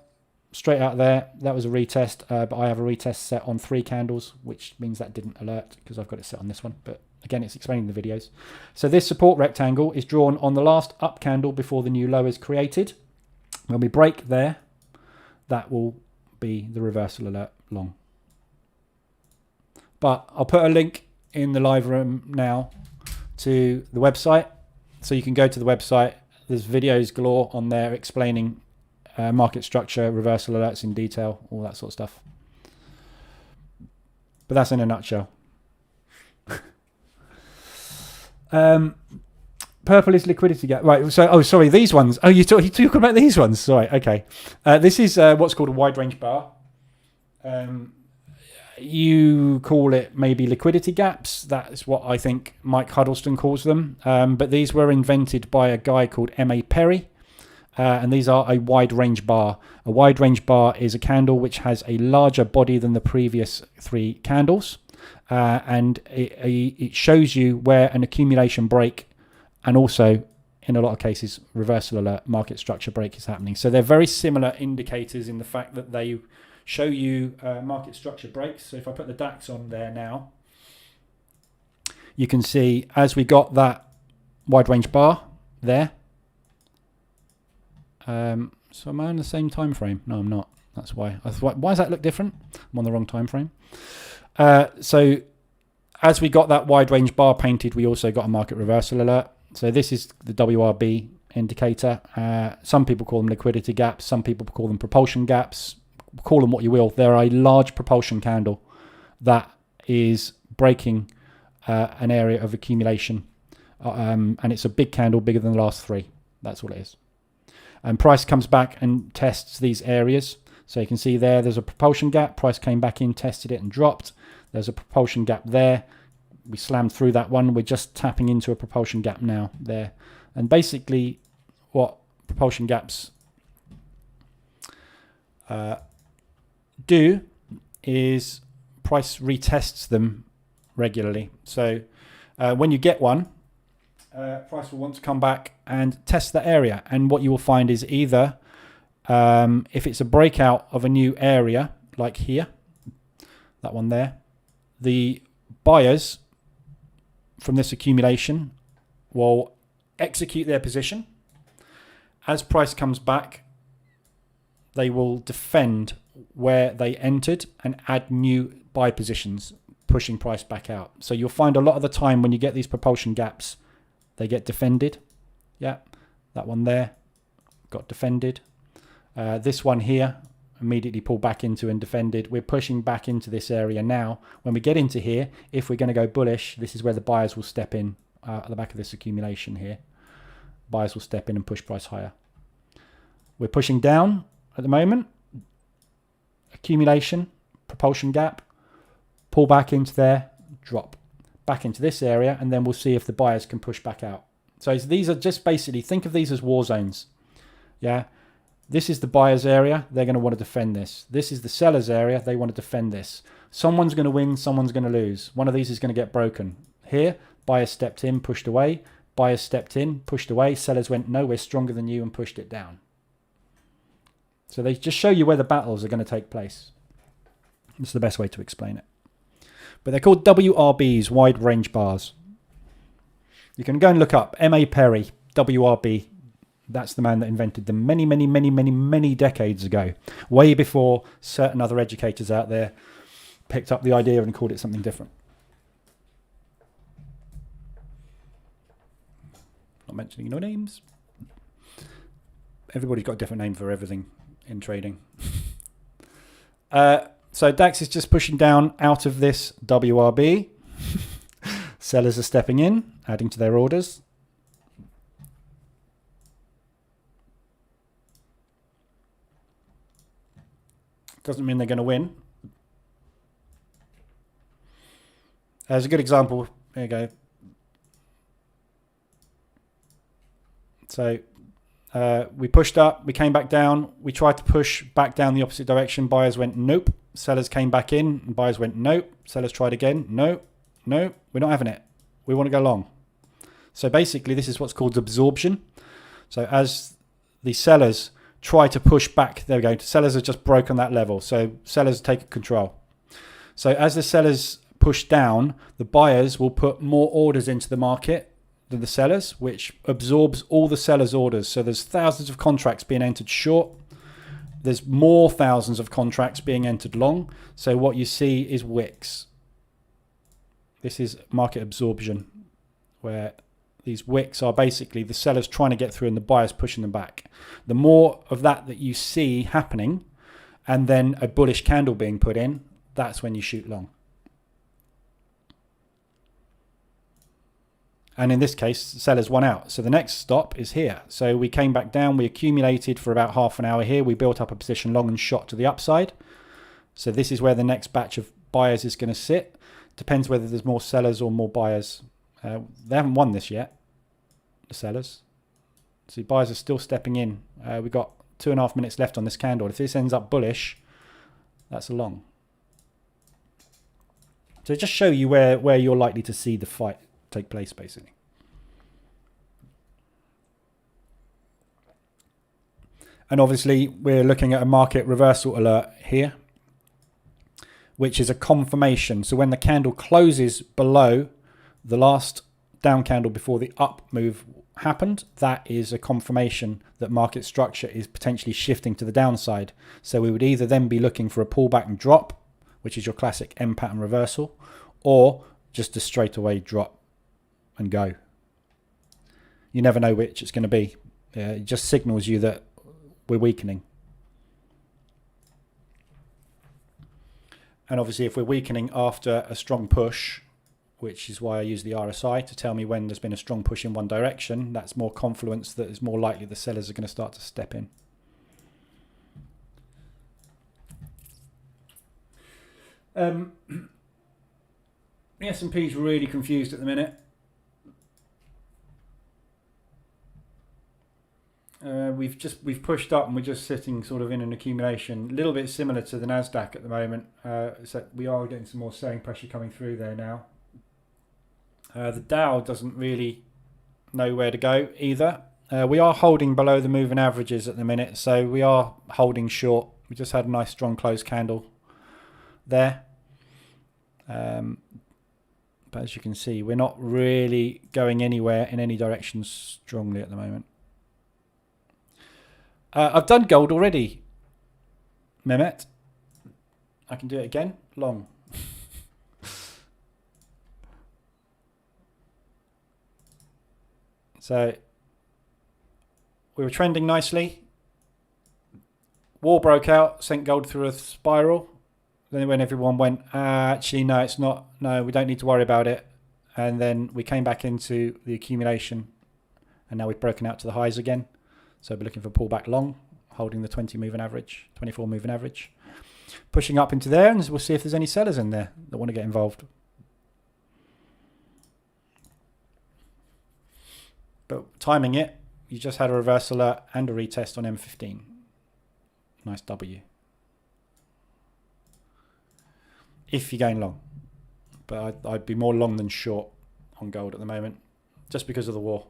straight out there. That was a retest, but I have a retest set on 3 candles, which means that didn't alert because I've got it set on this one. But again, it's explaining the videos. So this support rectangle is drawn on the last up candle before the new low is created. When we break there, that will be the reversal alert long. But I'll put a link in the live room now to the website, so you can go to the website. There's videos galore on there explaining market structure, reversal alerts in detail, all that sort of stuff. But that's in a nutshell. Purple is liquidity gap. Right, so, sorry, these ones. Oh, you talk about these ones. Sorry, okay. This is what's called a wide range bar. You call it maybe liquidity gaps. That's what I think Mike Huddleston calls them. But these were invented by a guy called M.A. Perry. And these are a wide range bar. A wide range bar is a candle which has a larger body than the previous 3 candles. And it shows you where an accumulation break and also, in a lot of cases, reversal alert, market structure break is happening. So they're very similar indicators in the fact that they show you market structure breaks. So if I put the DAX on there now, you can see as we got that wide range bar there. So am I on the same time frame? No, I'm not. That's why. Why does that look different? I'm on the wrong time frame. So as we got that wide range bar painted, we also got a market reversal alert. So this is the WRB indicator. Some people call them liquidity gaps. Some people call them propulsion gaps. Call them what you will. They're a large propulsion candle that is breaking an area of accumulation. And it's a big candle, bigger than the last 3. That's what it is. And price comes back and tests these areas. So you can see there's a propulsion gap. Price came back in, tested it and dropped. There's a propulsion gap there. We slammed through that one. We're just tapping into a propulsion gap now there. And basically what propulsion gaps do is price retests them regularly. So when you get one, price will want to come back and test that area. And what you will find is either if it's a breakout of a new area, like here, that one there, the buyers from this accumulation will execute their position. As price comes back, they will defend where they entered and add new buy positions, pushing price back out. So you'll find a lot of the time when you get these propulsion gaps, they get defended. Yeah, that one there got defended. This one here immediately pulled back into and defended. We're pushing back into this area now. When we get into here, if we're going to go bullish, this is where the buyers will step in at the back of this accumulation here. Buyers will step in and push price higher. We're pushing down at the moment. Accumulation, propulsion gap, pull back into there, drop back into this area, and then we'll see if the buyers can push back out. So these are just basically, think of these as war zones. Yeah. This is the buyer's area. They're going to want to defend this. This is the seller's area. They want to defend this. Someone's going to win. Someone's going to lose. One of these is going to get broken. Here, buyer stepped in, pushed away. Buyers stepped in, pushed away. Sellers went, no, we're stronger than you, and pushed it down. So they just show you where the battles are going to take place. That's the best way to explain it. But they're called WRBs, wide range bars. You can go and look up M.A. Perry, WRB. That's the man that invented them many decades ago. Way before certain other educators out there picked up the idea and called it something different. Not mentioning no names. Everybody's got a different name for everything in trading. So DAX is just pushing down out of this WRB. Sellers are stepping in, adding to their orders. Doesn't mean they're going to win. As a good example, there you go. So we pushed up, we came back down, we tried to push back down the opposite direction. Buyers went nope. Sellers came back in, and buyers went nope. Sellers tried again, nope, nope. We're not having it. We want to go long. So basically, this is what's called absorption. So as the sellers try to push back, there we go. Sellers have just broken that level. So sellers take control. So as the sellers push down, the buyers will put more orders into the market than the sellers, which absorbs all the sellers' orders. So there's thousands of contracts being entered short. There's more thousands of contracts being entered long. So what you see is wicks. This is market absorption, where these wicks are basically the sellers trying to get through and the buyers pushing them back. The more of that you see happening, and then a bullish candle being put in, that's when you shoot long. And in this case, sellers won out. So the next stop is here. So we came back down. We accumulated for about half an hour here. We built up a position long and shot to the upside. So this is where the next batch of buyers is going to sit. Depends whether there's more sellers or more buyers. They haven't won this yet, the sellers. So buyers are still stepping in. We've got 2.5 minutes left on this candle. If this ends up bullish, that's a long. So just show you where you're likely to see the fight take place, basically. And obviously, we're looking at a market reversal alert here, which is a confirmation. So when the candle closes below the last down candle before the up move happened, that is a confirmation that market structure is potentially shifting to the downside. So we would either then be looking for a pullback and drop, which is your classic M pattern reversal, or just a straightaway drop and go. You never know which it's going to be. It just signals you that we're weakening. And obviously, if we're weakening after a strong push, which is why I use the RSI to tell me when there's been a strong push in one direction, that's more confluence that is more likely the sellers are going to start to step in. The S&P is really confused at the minute. We've pushed up and we're just sitting sort of in an accumulation, a little bit similar to the Nasdaq at the moment. So we are getting some more selling pressure coming through there now. The Dow doesn't really know where to go either. We are holding below the moving averages at the minute, so we are holding short. We just had a nice strong close candle there. But as you can see, we're not really going anywhere in any direction strongly at the moment. I've done gold already, Mehmet. I can do it again. Long. So we were trending nicely. War broke out, sent gold through a spiral. Then when everyone went, actually, no, it's not. No, we don't need to worry about it. And then we came back into the accumulation. And now we've broken out to the highs again. So we're looking for pullback long, holding the 20 moving average, 24 moving average. Pushing up into there, and we'll see if there's any sellers in there that want to get involved. But timing it, you just had a reversal alert and a retest on M15. Nice W. If you're going long. But I'd be more long than short on gold at the moment, just because of the war.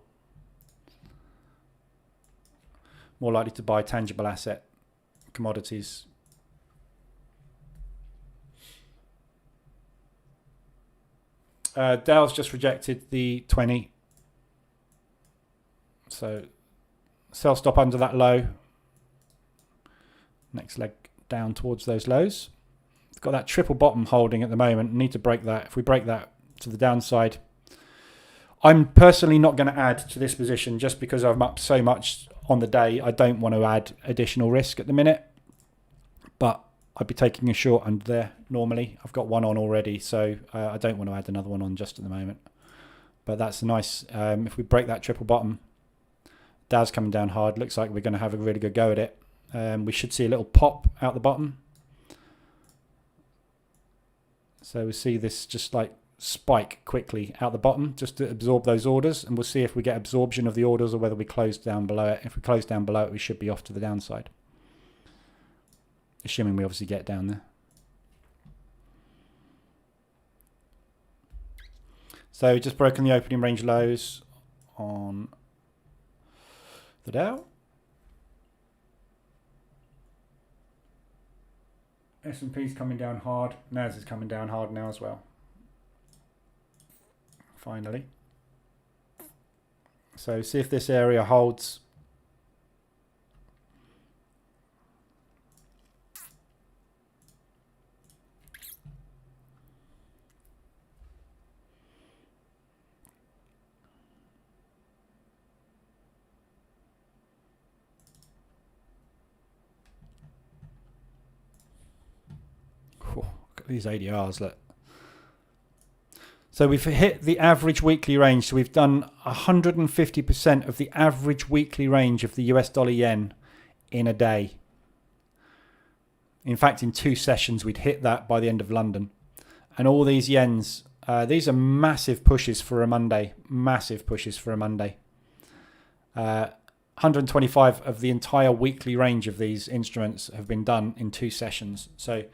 More likely to buy tangible asset, commodities. Dow's just rejected the 20. So sell stop under that low. Next leg down towards those lows. It's got that triple bottom holding at the moment. Need to break that. If we break that to the downside, I'm personally not going to add to this position just because I'm up so much on the day. I don't want to add additional risk at the minute, but I'd be taking a short under there normally. I've got one on already, so I don't want to add another one on just at the moment. But that's a nice, if we break that triple bottom, Dow's coming down hard. Looks like we're going to have a really good go at it. We should see a little pop out the bottom. So we see this just like spike quickly out the bottom just to absorb those orders, and we'll see if we get absorption of the orders or whether we close down below it. If we close down below it, we should be off to the downside, assuming we obviously get down there. So just broken the opening range lows on the Dow. S&P's coming down hard. NAS is coming down hard now as well. Finally. So see if this area holds. Look at these ADRs, look. So we've hit the average weekly range. So we've done 150% of the average weekly range of the US dollar yen in a day. In fact, in 2 sessions, we'd hit that by the end of London. And all these yens, these are massive pushes for a Monday. Massive pushes for a Monday. 125 of the entire weekly range of these instruments have been done in 2 sessions. So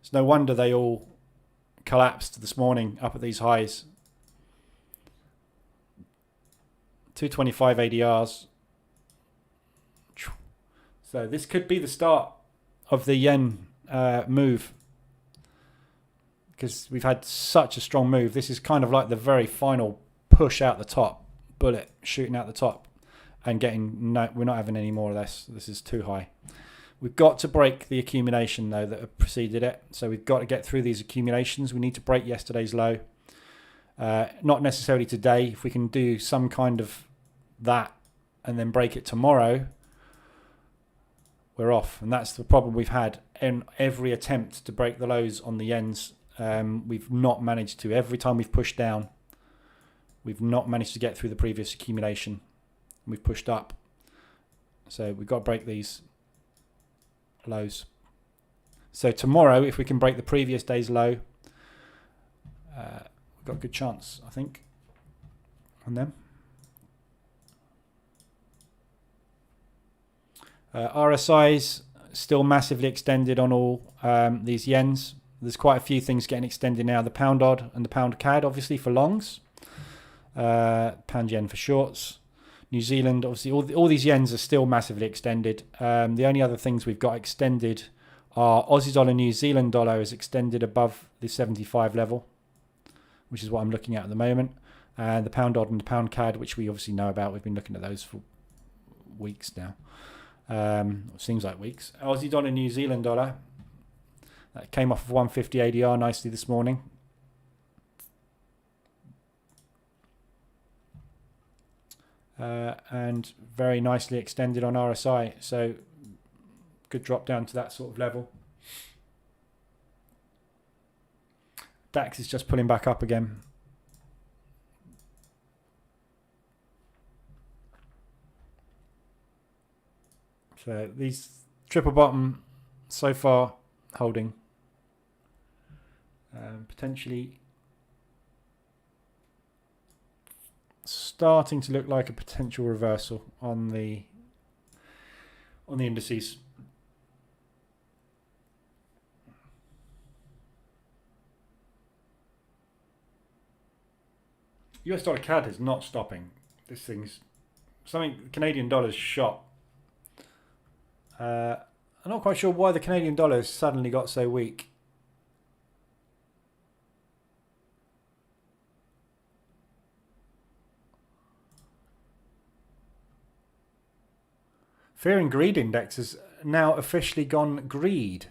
it's no wonder they all collapsed this morning up at these highs. 225 ADRs. So this could be the start of the yen move, because we've had such a strong move. This is kind of like the very final push out the top, bullet shooting out the top and getting, no, we're not having any more of this. This is too high. We've got to break the accumulation, though, that have preceded it. So we've got to get through these accumulations. We need to break yesterday's low. Not necessarily today. If we can do some kind of that and then break it tomorrow, we're off. And that's the problem we've had in every attempt to break the lows on the yens. We've not managed to. Every time we've pushed down, we've not managed to get through the previous accumulation. We've pushed up. So we've got to break these lows. So tomorrow, if we can break the previous day's low, we've got a good chance, I think, on them. RSI's still massively extended on all these yens. There's quite a few things getting extended now. The pound odd and the pound CAD, obviously, for longs. Pound yen for shorts. New Zealand, obviously, all these yens are still massively extended. The only other things we've got extended are Aussie dollar, New Zealand dollar is extended above the 75 level, which is what I'm looking at the moment. And the pound odd and the pound CAD, which we obviously know about. We've been looking at those for weeks now. Seems like weeks. Aussie dollar, New Zealand dollar. That came off of 150 ADR nicely this morning. And very nicely extended on RSI. So good drop down to that sort of level. DAX is just pulling back up again. So these triple bottom so far holding. Potentially starting to look like a potential reversal on the indices. US dollar CAD is not stopping. This thing's something. Canadian dollar's shot. I'm not quite sure why the Canadian dollar suddenly got so weak. Fear and greed index has now officially gone greed.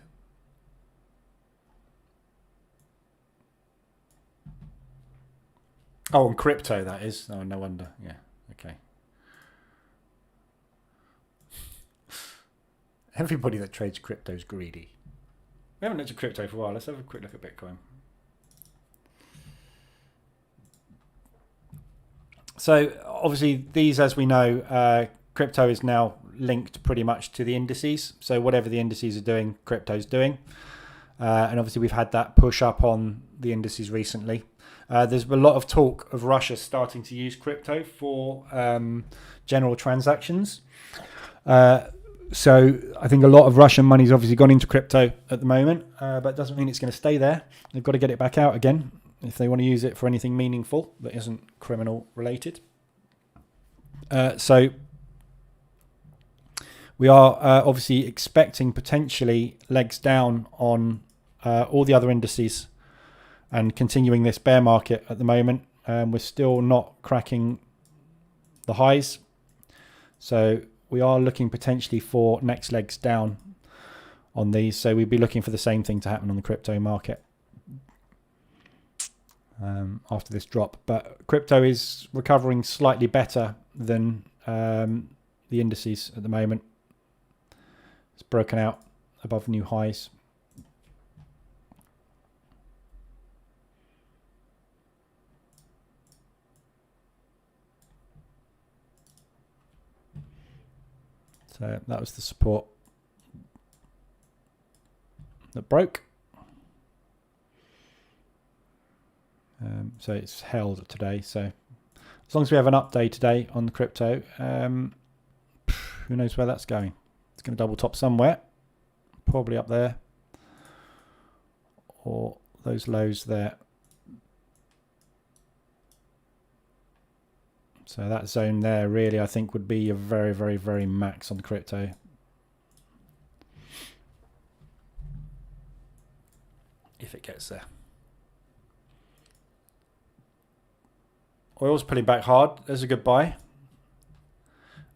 Oh, on crypto that is. Oh, no wonder. Yeah, okay. Everybody that trades crypto is greedy. We haven't looked at crypto for a while. Let's have a quick look at Bitcoin. So obviously these, as we know, crypto is now linked pretty much to the indices. So whatever the indices are doing, crypto's doing. And obviously we've had that push up on the indices recently. There's a lot of talk of Russia starting to use crypto for general transactions. So I think a lot of Russian money's obviously gone into crypto at the moment, but it doesn't mean it's going to stay there. They've got to get it back out again if they want to use it for anything meaningful that isn't criminal related. So we are obviously expecting potentially legs down on all the other indices and continuing this bear market at the moment. We're still not cracking the highs. So we are looking potentially for next legs down on these. So we'd be looking for the same thing to happen on the crypto market after this drop. But crypto is recovering slightly better than the indices at the moment. It's broken out above new highs. So that was the support that broke. So it's held today. So as long as we have an update today on the crypto, who knows where that's going? It's going to double top somewhere, probably up there, or those lows there. So that zone there really, I think, would be a very, very, very max on the crypto. If it gets there. Oil's pulling back hard. There's a good buy.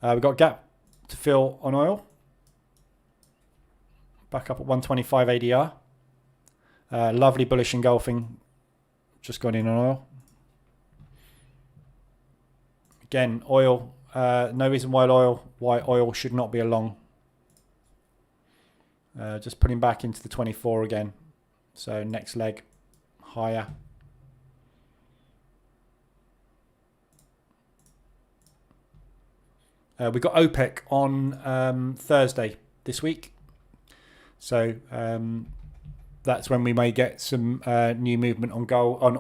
We've got a gap to fill on oil. Back up at 125 ADR. Lovely bullish engulfing. Just gone in on oil. Again, oil, no reason why oil should not be a long. Just putting back into the 24 again. So next leg higher. We got OPEC on Thursday this week. So that's when we may get some new movement on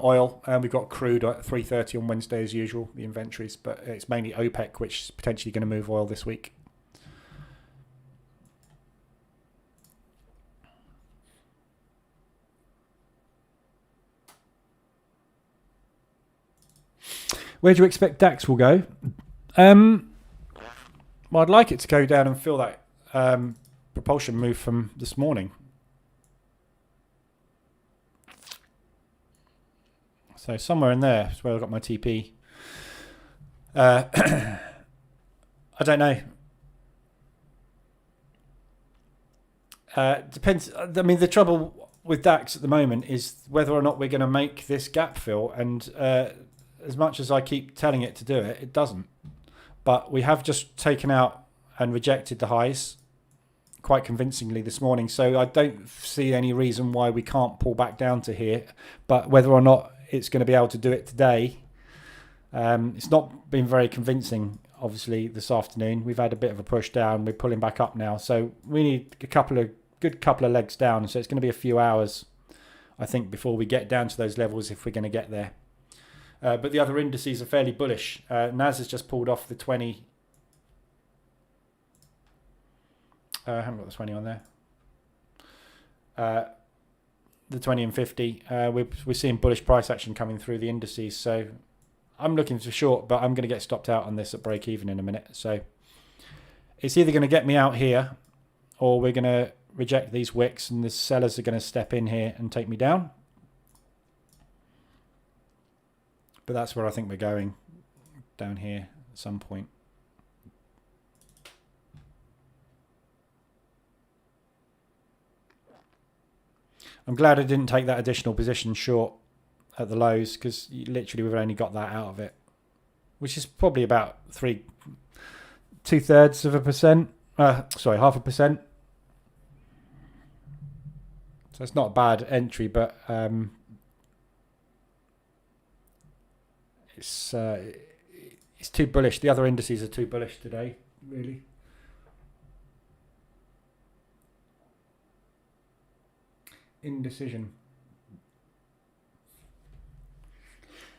oil. We've got crude at 3:30 on Wednesday as usual, the inventories, but it's mainly OPEC which is potentially going to move oil this week. Where do you expect DAX will go? Well, I'd like it to go down and fill that propulsion move from this morning. So somewhere in there is where I've got my TP. I don't know. Depends. I mean, the trouble with DAX at the moment is whether or not we're going to make this gap fill. And as much as I keep telling it to do it, it doesn't. But we have just taken out and rejected the highs quite convincingly this morning. So I don't see any reason why we can't pull back down to here. But whether or not it's going to be able to do it today, it's not been very convincing, obviously, this afternoon. We've had a bit of a push down. We're pulling back up now. So we need a good couple of legs down. So it's going to be a few hours, I think, before we get down to those levels if we're going to get there. But the other indices are fairly bullish. NAS has just pulled off the 20. I haven't got the 20 on there. The 20 and 50. We're seeing bullish price action coming through the indices. So I'm looking for short, but I'm going to get stopped out on this at break even in a minute. So it's either going to get me out here, or we're going to reject these wicks and the sellers are going to step in here and take me down. But that's where I think we're going, down here at some point. I'm glad I didn't take that additional position short at the lows, because literally we've only got that out of it, which is probably about 2/3 of a percent. Sorry, 0.5%. So it's not a bad entry, but it's too bullish. The other indices are too bullish today, really. Indecision.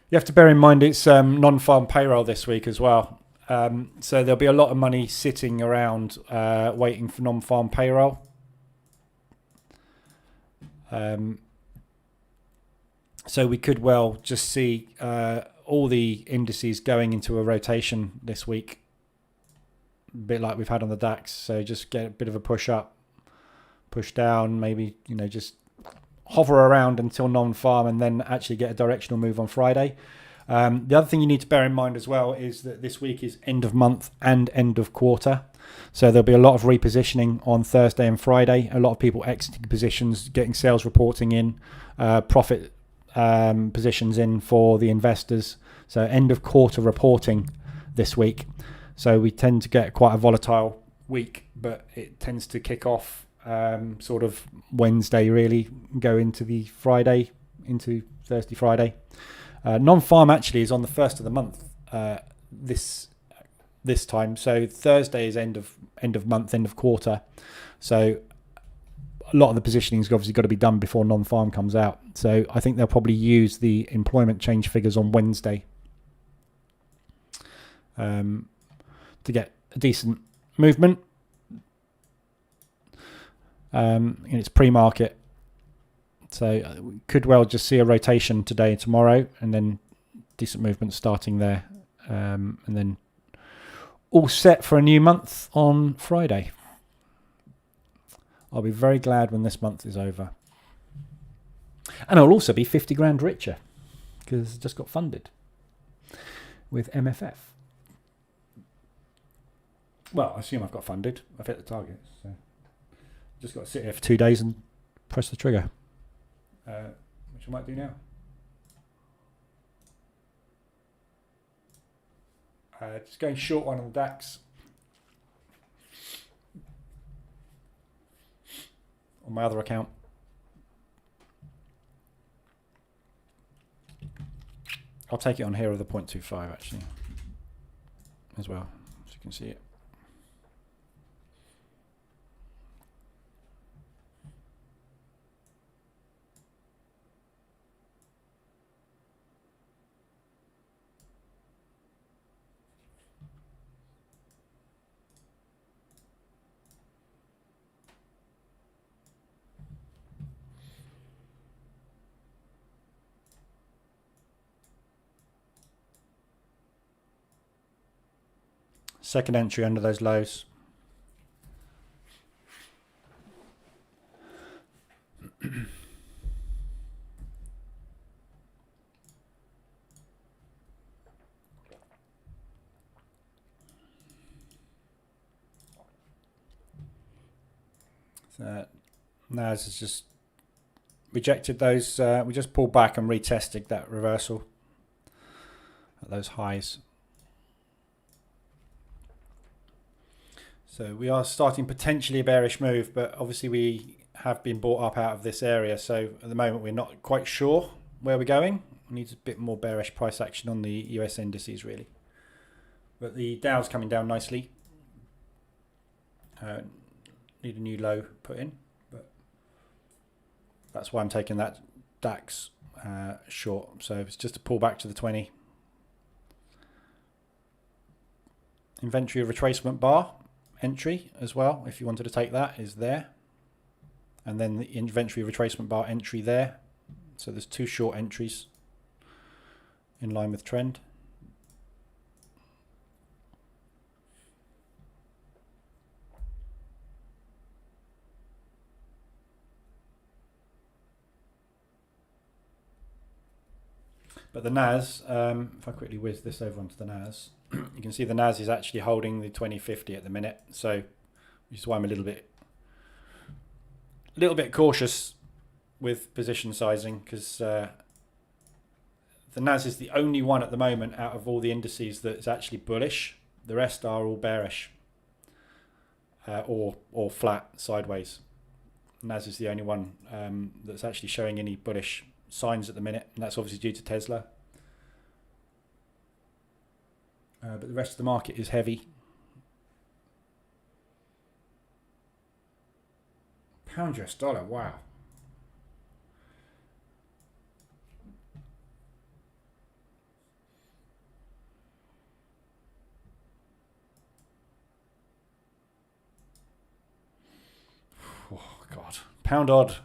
You have to bear in mind it's non-farm payroll this week as well. So there'll be a lot of money sitting around waiting for non-farm payroll. So we could well just see all the indices going into a rotation this week, a bit like we've had on the DAX. So just get a bit of a push up, push down, maybe, just hover around until non-farm, and then actually get a directional move on Friday. The other thing you need to bear in mind as well is that this week is end of month and end of quarter. So there'll be a lot of repositioning on Thursday and Friday. A lot of people exiting positions, getting sales reporting in, profit positions in for the investors. So end of quarter reporting this week. So we tend to get quite a volatile week, but it tends to kick off sort of Wednesday, really, go into the Friday, into Thursday, Friday. Non-farm actually is on the 1st of the month this time. So Thursday is end of month, end of quarter. So a lot of the positioning's obviously got to be done before non-farm comes out. So I think they'll probably use the employment change figures on Wednesday to get a decent movement. And it's pre-market, so we could well just see a rotation today and tomorrow, and then decent movement starting there, and then all set for a new month on Friday. I'll be very glad when this month is over, and I'll also be 50 grand richer because I just got funded with MFF. Well, I assume I've got funded. I've hit the target, so just got to sit here for 2 days and press the trigger, which I might do now. Just going short one on the DAX. On my other account. I'll take it on here with the 0.25 actually, as well, so you can see it. Second entry under those lows. So NAS has just rejected those. We just pulled back and retested that reversal at those highs. So we are starting potentially a bearish move, but obviously we have been bought up out of this area. So at the moment we're not quite sure where we're going. We need a bit more bearish price action on the US indices really. But the Dow's coming down nicely. Need a new low put in, but that's why I'm taking that DAX short. So it's just a pull back to the 20. Inventory retracement bar entry as well, if you wanted to take that, is there. And then the inventory retracement bar entry there. So there's 2 short entries in line with trend. But the NAS, if I quickly whiz this over onto the NAS, you can see the NAS is actually holding the 2050 at the minute. So which is why I'm a little bit cautious with position sizing, because the NAS is the only one at the moment out of all the indices that's actually bullish. The rest are all bearish or flat sideways. NAS is the only one that's actually showing any bullish signs at the minute, and that's obviously due to Tesla. But the rest of the market is heavy. Pound US dollar, wow. Oh God, pound odd.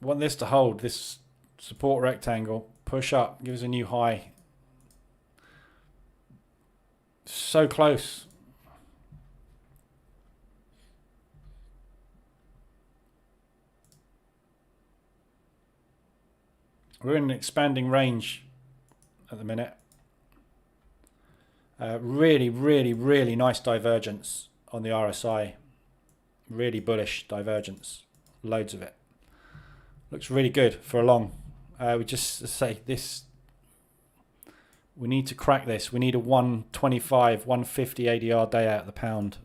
Want this to hold, this support rectangle, push up, gives a new high. So close. We're in an expanding range at the minute. Really, really, really nice divergence on the RSI. Really bullish divergence. Loads of it. Looks really good for a long. We just say this. We need to crack this. We need a 125, 150 ADR day out of the pound.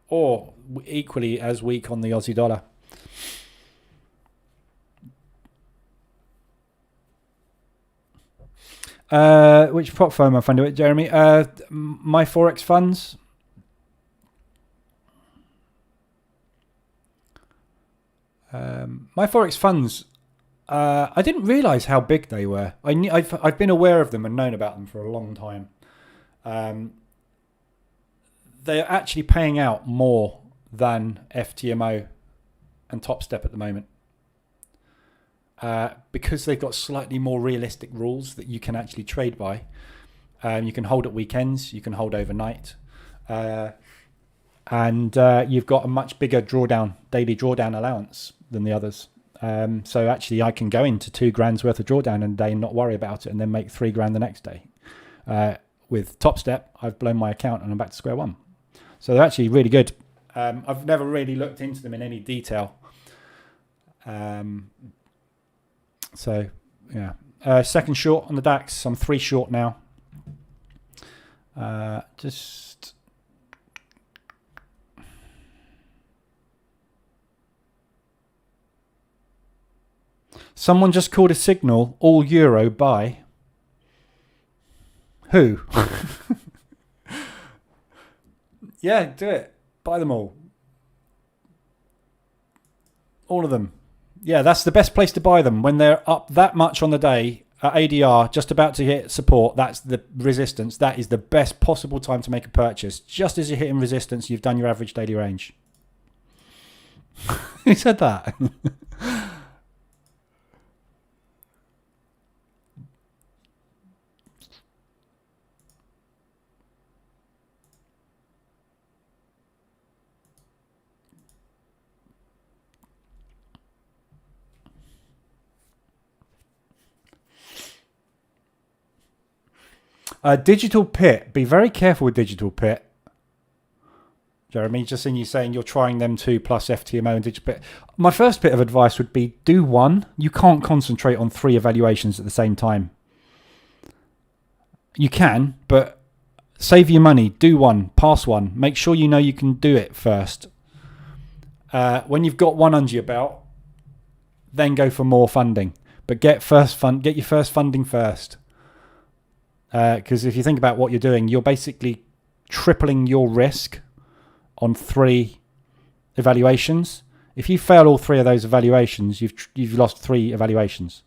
Or equally as weak on the Aussie dollar. Which prop firm am I finding it, Jeremy? My Forex funds. My Forex funds. I didn't realise how big they were. I've been aware of them and known about them for a long time. They're actually paying out more than FTMO and Top Step at the moment. Because they've got slightly more realistic rules that you can actually trade by. You can hold at weekends, you can hold overnight, and you've got a much bigger daily drawdown allowance than the others. So actually I can go into £2,000 worth of drawdown in a day and not worry about it, and then make £3,000 the next day. With Top Step, I've blown my account and I'm back to square one. So they're actually really good. I've never really looked into them in any detail. So, yeah. Second short on the DAX. I'm 3 short now. Just... Someone just called a signal, all euro buy. Who? Yeah, do it. Buy them all. All of them. Yeah, that's the best place to buy them. When they're up that much on the day, at ADR, just about to hit support, that's the resistance. That is the best possible time to make a purchase. Just as you're hitting resistance, you've done your average daily range. Who said that? Digital Pit. Be very careful with Digital Pit. Jeremy, just in you saying you're trying them too, plus FTMO and Digital Pit. My first bit of advice would be do one. You can't concentrate on 3 evaluations at the same time. You can, but save your money. Do one. Pass one. Make sure you know you can do it first. When you've got one under your belt, then go for more funding. But get your first funding first. Because if you think about what you're doing, you're basically tripling your risk on 3 evaluations If you fail all 3 of those evaluations, you've lost 3 evaluations.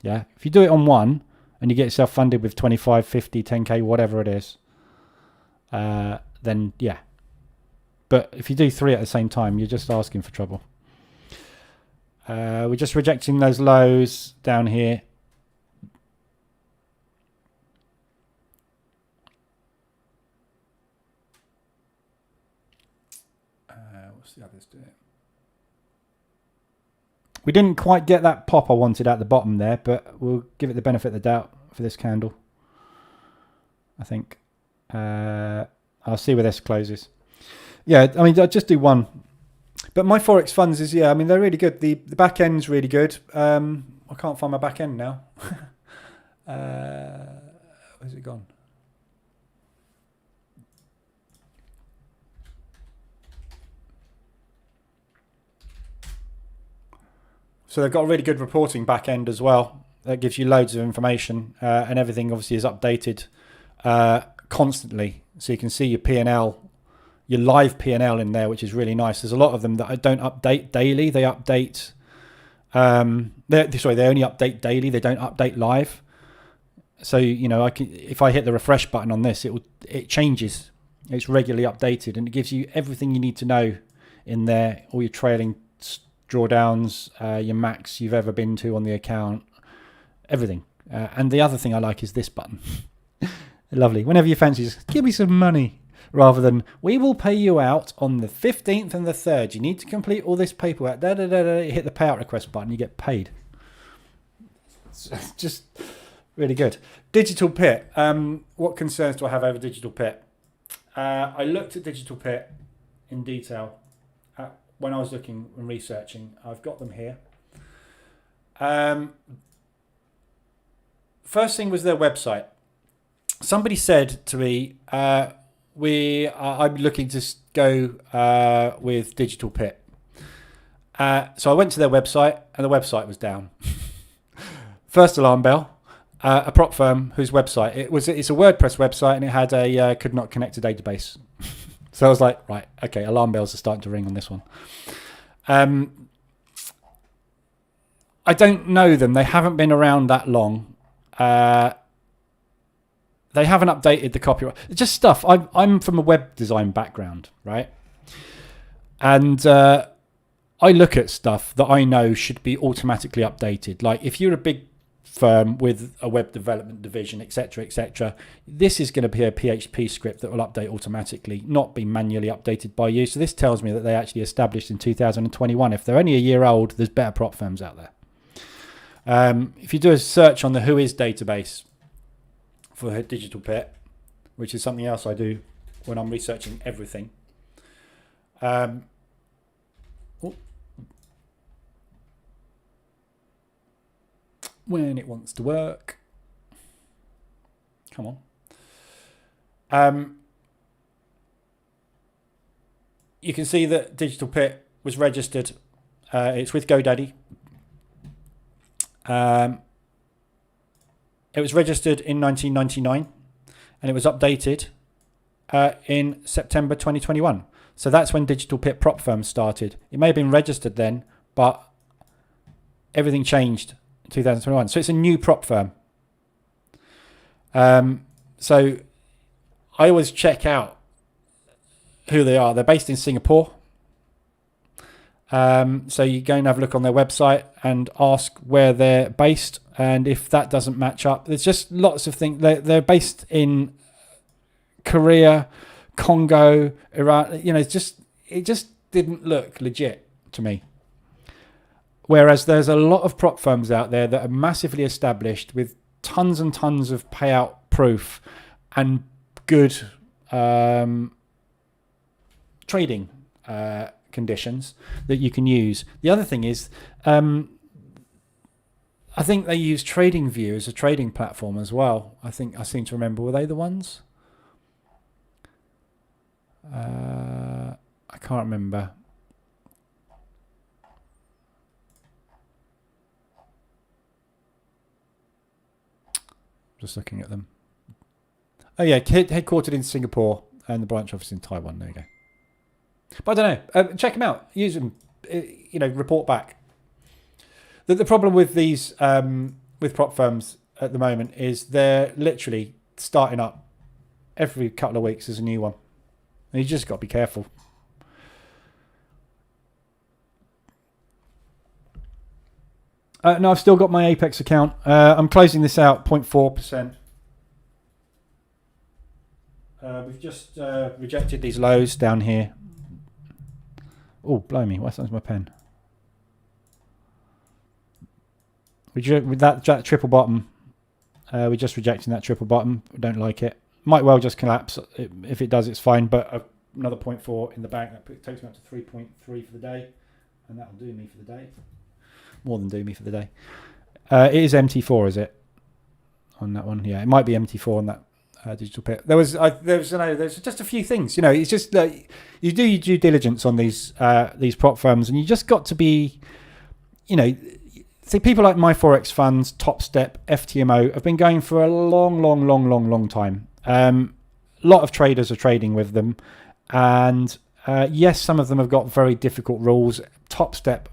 Yeah. If you do it on one and you get yourself funded with 25, 50, 10k, whatever it is, then yeah. But if you do 3 at the same time, you're just asking for trouble. We're just rejecting those lows down here. What's the others doing? We didn't quite get that pop I wanted at the bottom there, but we'll give it the benefit of the doubt for this candle. I think. I'll see where this closes. Yeah, I mean, I'll just do one. But my Forex funds is, yeah, I mean, they're really good. The back end's really good. I can't find my back end now. Where's it gone? So they've got a really good reporting back end as well. That gives you loads of information, and everything obviously is updated constantly. So you can see your P&L, your live P&L in there, which is really nice. There's a lot of them that I don't update daily. They update, they only update daily. They don't update live. So, you know, if I hit the refresh button on this, it changes. It's regularly updated, and it gives you everything you need to know in there, all your trailing drawdowns, your max you've ever been to on the account, everything. And the other thing I like is this button. Lovely. Whenever you fancy, just give me some money, rather than we will pay you out on the 15th and the 3rd. You need to complete all this paperwork. You hit the payout request button, you get paid. It's just really good. Digital Pit. What concerns do I have over Digital Pit? I looked at Digital Pit in detail when I was looking and researching. I've got them here. First thing was their website. Somebody said to me, I'm looking to go with Digital Pit. So I went to their website, and the website was down. First alarm bell. A prop firm whose website it's a WordPress website, and it had a could not connect to database. So I was like, right, okay, alarm bells are starting to ring on this one. I don't know them. They haven't been around that long. They haven't updated the copyright. It's just stuff. I'm from a web design background, right? And I look at stuff that I know should be automatically updated. Like if you're a big firm with a web development division, etc., this is going to be a PHP script that will update automatically, not be manually updated by you. So this tells me that they actually established in 2021. If they're only a year old, there's better prop firms out there. If you do a search on the Whois database for Digital Pit, which is something else I do when I'm researching everything. When it wants to work. Come on. You can see that Digital Pit was registered. It's with GoDaddy. It was registered in 1999, and it was updated in September 2021. So that's when Digital Pit prop firms started. It may have been registered then, but everything changed in 2021. So it's a new prop firm. So I always check out who they are. They're based in Singapore. So you go and have a look on their website and ask where they're based. And if that doesn't match up, there's just lots of things. They're based in Korea, Congo, Iran. You know, it just didn't look legit to me. Whereas there's a lot of prop firms out there that are massively established with tons and tons of payout proof and good trading conditions that you can use. The other thing is, I think they use TradingView as a trading platform as well. I seem to remember, were they the ones? I can't remember. Just looking at them. Oh yeah, headquartered in Singapore and the branch office in Taiwan. There you go. But I don't know. Check them out. Use them. report back. The problem with these with prop firms at the moment is they're literally starting up every couple of weeks. There's a new one, and you just got to be careful. No, I've still got my Apex account. I'm closing this out 0.4%. We've just rejected these lows down here. Oh, blow me! What's my pen? With that triple bottom, we're just rejecting that triple bottom. I don't like it. Might well just collapse. If it does, it's fine. But another 0.4 in the bank. That takes me up to 3.3 for the day, and that will do me for the day. More than do me for the day. It is MT4, is it? On that one, yeah, it might be MT4 on that digital pit. There's just a few things. It's just like you do your due diligence on these prop firms, and you just got to be, see, people like my Forex funds, Top Step, FTMO have been going for a long time. A lot of traders are trading with them, and yes, some of them have got very difficult rules. Top Step,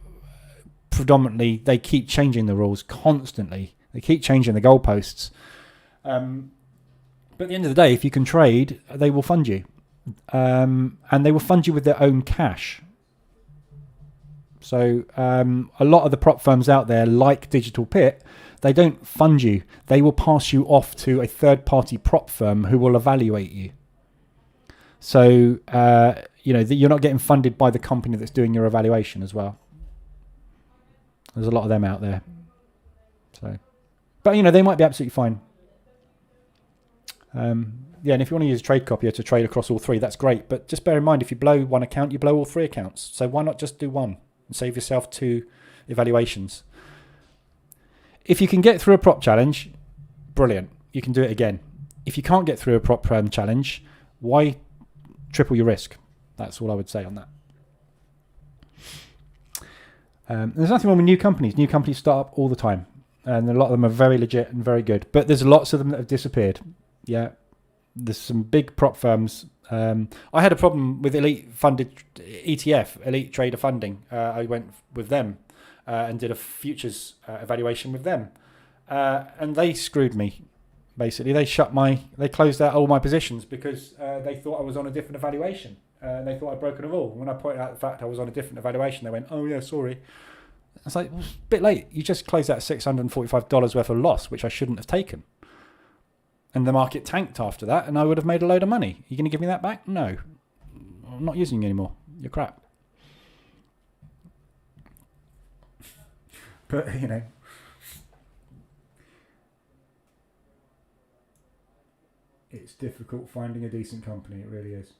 predominantly, they keep changing the rules constantly. They keep changing the goalposts. But at the end of the day, if you can trade, they will fund you, and they will fund you with their own cash. So a lot of the prop firms out there, like Digital Pit, they don't fund you. They will pass you off to a third-party prop firm who will evaluate you. So you're not getting funded by the company that's doing your evaluation as well. There's a lot of them out there. So, but they might be absolutely fine. And if you want to use a trade copier to trade across all three, that's great. But just bear in mind, if you blow one account, you blow all three accounts. So why not just do one and save yourself 2 evaluations? If you can get through a prop challenge, brilliant. You can do it again. If you can't get through a prop challenge, why triple your risk? That's all I would say on that. There's nothing wrong with new companies. New companies start up all the time, and a lot of them are very legit and very good. But there's lots of them that have disappeared. Yeah, there's some big prop firms. I had a problem with Elite funded ETF, Elite Trader Funding. I went with them and did a futures evaluation with them, and they screwed me. Basically, they closed out all my positions because they thought I was on a different evaluation. They thought I'd broken a rule. When I pointed out the fact I was on a different evaluation, they went, "Oh yeah, sorry." I was like, well, it's a bit late. You just closed out $645 worth of loss, which I shouldn't have taken. And the market tanked after that, and I would have made a load of money. Are you going to give me that back? No. I'm not using you anymore. You're crap. But, it's difficult finding a decent company. It really is.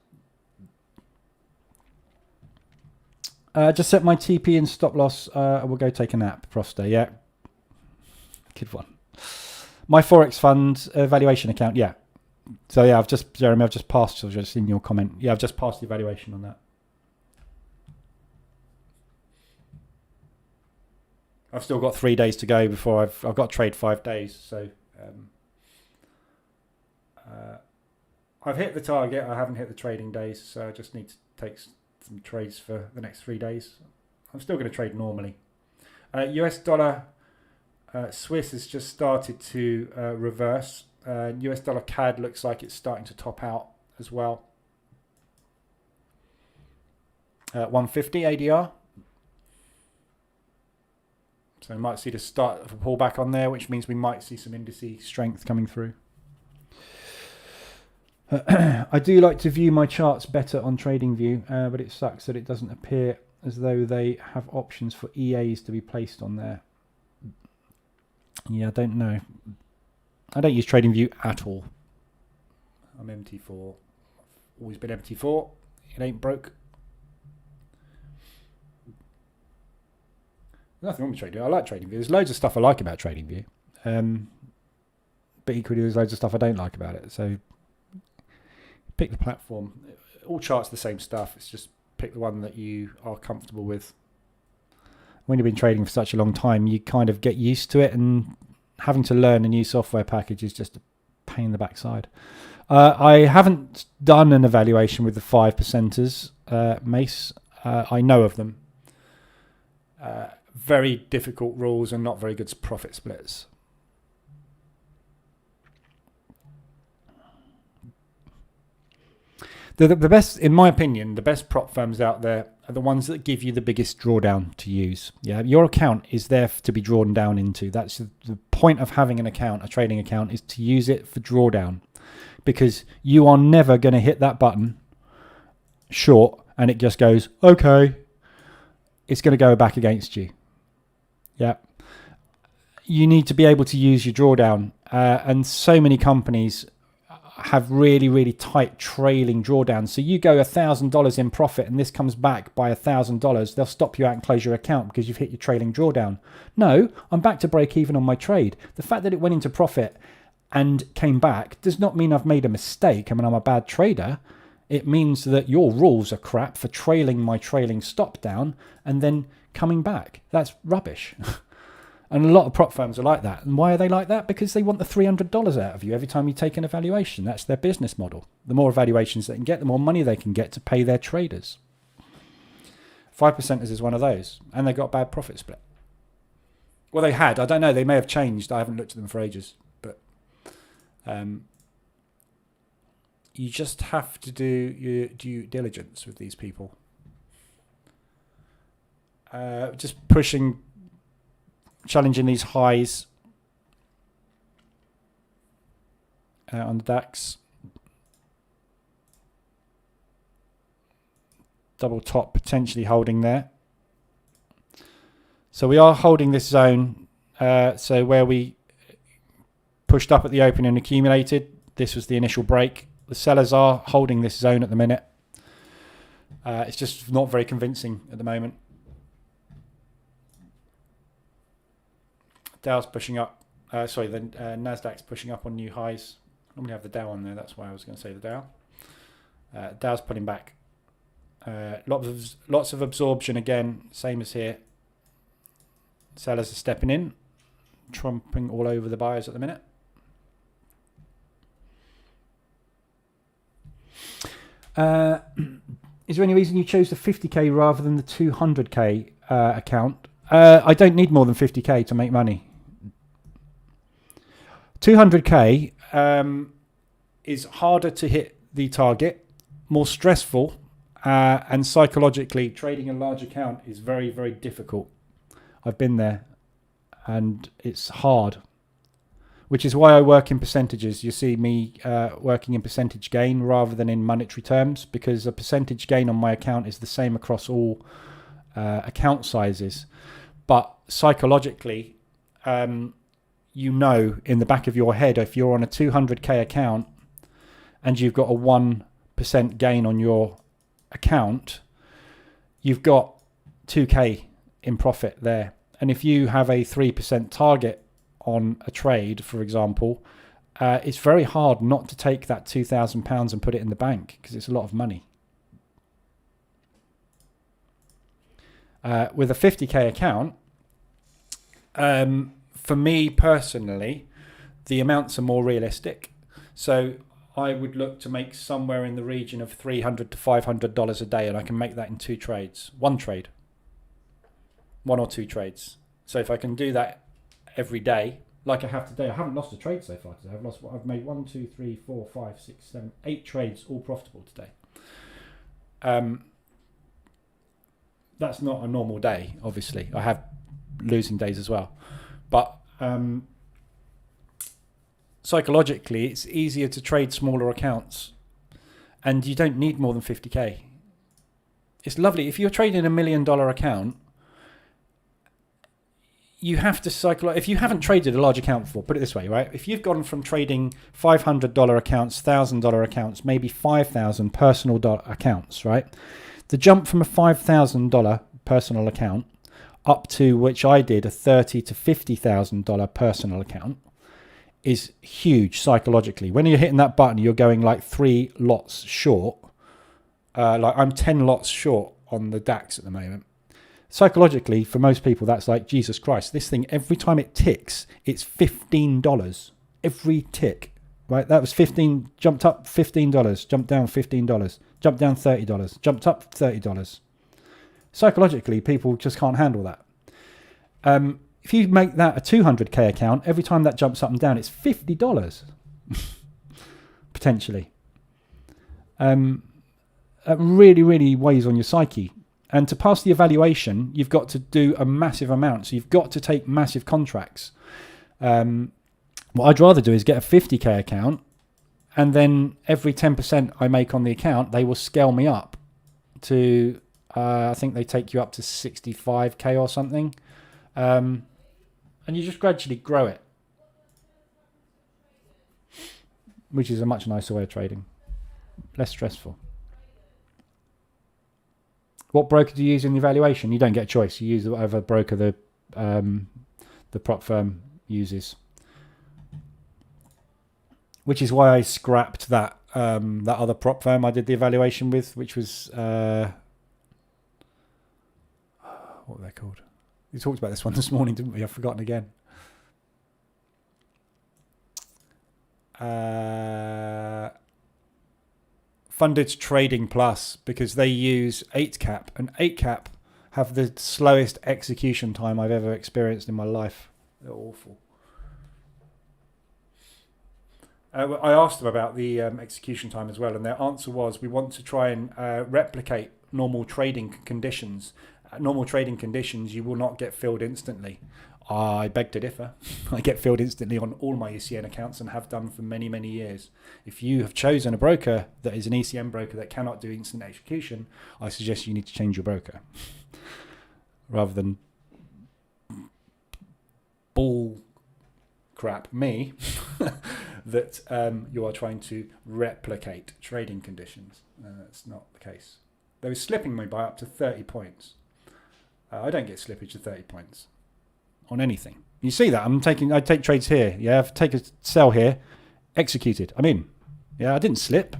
Just set my TP and stop loss. I will go take a nap. Proster, yeah. Good one. My Forex fund valuation account, yeah. So yeah, Jeremy, I've just passed. So just in your comment, yeah, I've just passed the evaluation on that. I've still got 3 days to go before I've got to trade 5 days. So I've hit the target. I haven't hit the trading days, so I just need to take some trades for the next 3 days. I'm still going to trade normally. US dollar Swiss has just started to reverse. US dollar CAD looks like it's starting to top out as well. 150 ADR. So we might see the start of a pullback on there, which means we might see some indices strength coming through. I do like to view my charts better on TradingView, but it sucks that it doesn't appear as though they have options for EAs to be placed on there. Yeah, I don't know. I don't use TradingView at all. I'm MT4. Always been MT4. It ain't broke. There's nothing wrong with TradingView. I like TradingView. There's loads of stuff I like about TradingView. But equally, there's loads of stuff I don't like about it. So pick the platform. All charts are the same stuff. It's just pick the one that you are comfortable with. When you've been trading for such a long time, you kind of get used to it, and having to learn a new software package is just a pain in the backside. I haven't done an evaluation with the 5%ers, Mace. I know of them. Very difficult rules and not very good profit splits. The best, in my opinion, the best prop firms out there are the ones that give you the biggest drawdown to use. Yeah, your account is there to be drawn down into. That's the point of having an account, a trading account, is to use it for drawdown, because you are never going to hit that button short and it just goes, okay, it's going to go back against you. Yeah. You need to be able to use your drawdown. And so many companies have really, really tight trailing drawdowns. So you go $1,000 in profit and this comes back by $1,000. They'll stop you out and close your account because you've hit your trailing drawdown. No, I'm back to break even on my trade. The fact that it went into profit and came back does not mean I've made a mistake. I mean, I'm a bad trader. It means that your rules are crap for trailing my trailing stop down and then coming back. That's rubbish. And a lot of prop firms are like that. And why are they like that? Because they want the $300 out of you every time you take an evaluation. That's their business model. The more evaluations they can get, the more money they can get to pay their traders. 5% is one of those. And they got a bad profit split. Well, they had. I don't know. They may have changed. I haven't looked at them for ages. But you just have to do your due diligence with these people. Just challenging these highs on the DAX. Double top potentially holding there. So we are holding this zone. So where we pushed up at the open and accumulated, this was the initial break. The sellers are holding this zone at the minute. It's just not very convincing at the moment. Dow's pushing up. The Nasdaq's pushing up on new highs. I normally have the Dow on there. That's why I was going to say the Dow. Dow's pulling back. Lots of absorption again. Same as here. Sellers are stepping in, trumping all over the buyers at the minute. Is there any reason you chose the 50k rather than the 200k account? I don't need more than 50k to make money. 200k is harder to hit the target, more stressful, and psychologically trading a large account is very, very difficult. I've been there and it's hard, which is why I work in percentages. You see me working in percentage gain rather than in monetary terms, because a percentage gain on my account is the same across all account sizes. But psychologically, you know in the back of your head, if you're on a 200k account and you've got a 1% gain on your account, you've got 2k in profit there. And if you have a 3% target on a trade, for example, it's very hard not to take that £2,000 and put it in the bank, because it's a lot of money. With a 50k account, for me personally, the amounts are more realistic. So I would look to make somewhere in the region of $300 to $500 a day, and I can make that in 2 trades. One trade. 1 or 2 trades. So if I can do that every day, like I have today, I haven't lost a trade so far today. I've made 1, 2, 3, 4, 5, 6, 7, 8 trades, all profitable today. That's not a normal day, obviously. I have losing days as well. But psychologically, it's easier to trade smaller accounts. And you don't need more than 50k. It's lovely. If you're trading $1 million account, you have to if you haven't traded a large account before, put it this way, right? If you've gone from trading $500 accounts, $1,000 accounts, maybe $5,000 personal accounts, right? The jump from a $5,000 personal account up to, which I did, a $30,000 to $50,000 personal account is huge psychologically. When you're hitting that button, you're going like 3 lots short. Like I'm 10 lots short on the DAX at the moment. Psychologically, for most people, that's like, Jesus Christ, this thing, every time it ticks, it's $15. Every tick, right? That was 15, jumped up $15, jumped down $15, jumped down $30, jumped up $30. Psychologically, people just can't handle that. If you make that a 200k account, every time that jumps up and down, it's $50 potentially. That really, really weighs on your psyche. And to pass the evaluation, you've got to do a massive amount. So you've got to take massive contracts. What I'd rather do is get a 50k account, and then every 10% I make on the account, they will scale me up to, I think they take you up to 65k or something. And you just gradually grow it, which is a much nicer way of trading. Less stressful. What broker do you use in the evaluation? You don't get a choice. You use whatever broker the prop firm uses. Which is why I scrapped that that other prop firm I did the evaluation with, which was what were they called? We talked about this one this morning, didn't we? I've forgotten again. Funded Trading Plus, because they use 8cap, and 8cap have the slowest execution time I've ever experienced in my life. They're awful. I asked them about the execution time as well, and their answer was, we want to try and replicate normal trading conditions. At normal trading conditions, you will not get filled instantly. I beg to differ. I get filled instantly on all my ECN accounts and have done for many, many years. If you have chosen a broker that is an ECN broker that cannot do instant execution, I suggest you need to change your broker rather than bull crap me that you are trying to replicate trading conditions. That's not the case. They were slipping me by up to 30 points. I don't get slippage of 30 points on anything. You see that? I take trades here. Yeah, I've taken a sell here, executed. I'm in. Yeah, I didn't slip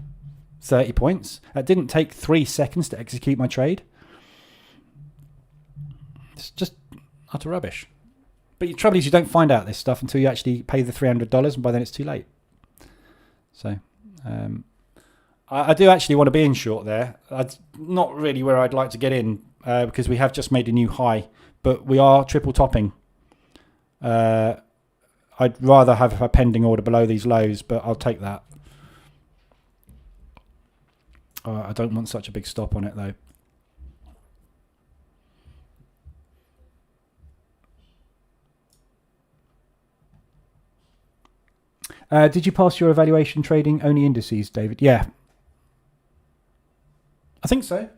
30 points. It didn't take 3 seconds to execute my trade. It's just utter rubbish. But the trouble is, you don't find out this stuff until you actually pay the $300, and by then it's too late. So, I do actually want to be in short there. That's not really where I'd like to get in, because we have just made a new high, but we are triple topping. I'd rather have a pending order below these lows, but I'll take that. I don't want such a big stop on it though. Did you pass your evaluation trading only indices, David? Yeah. I think so.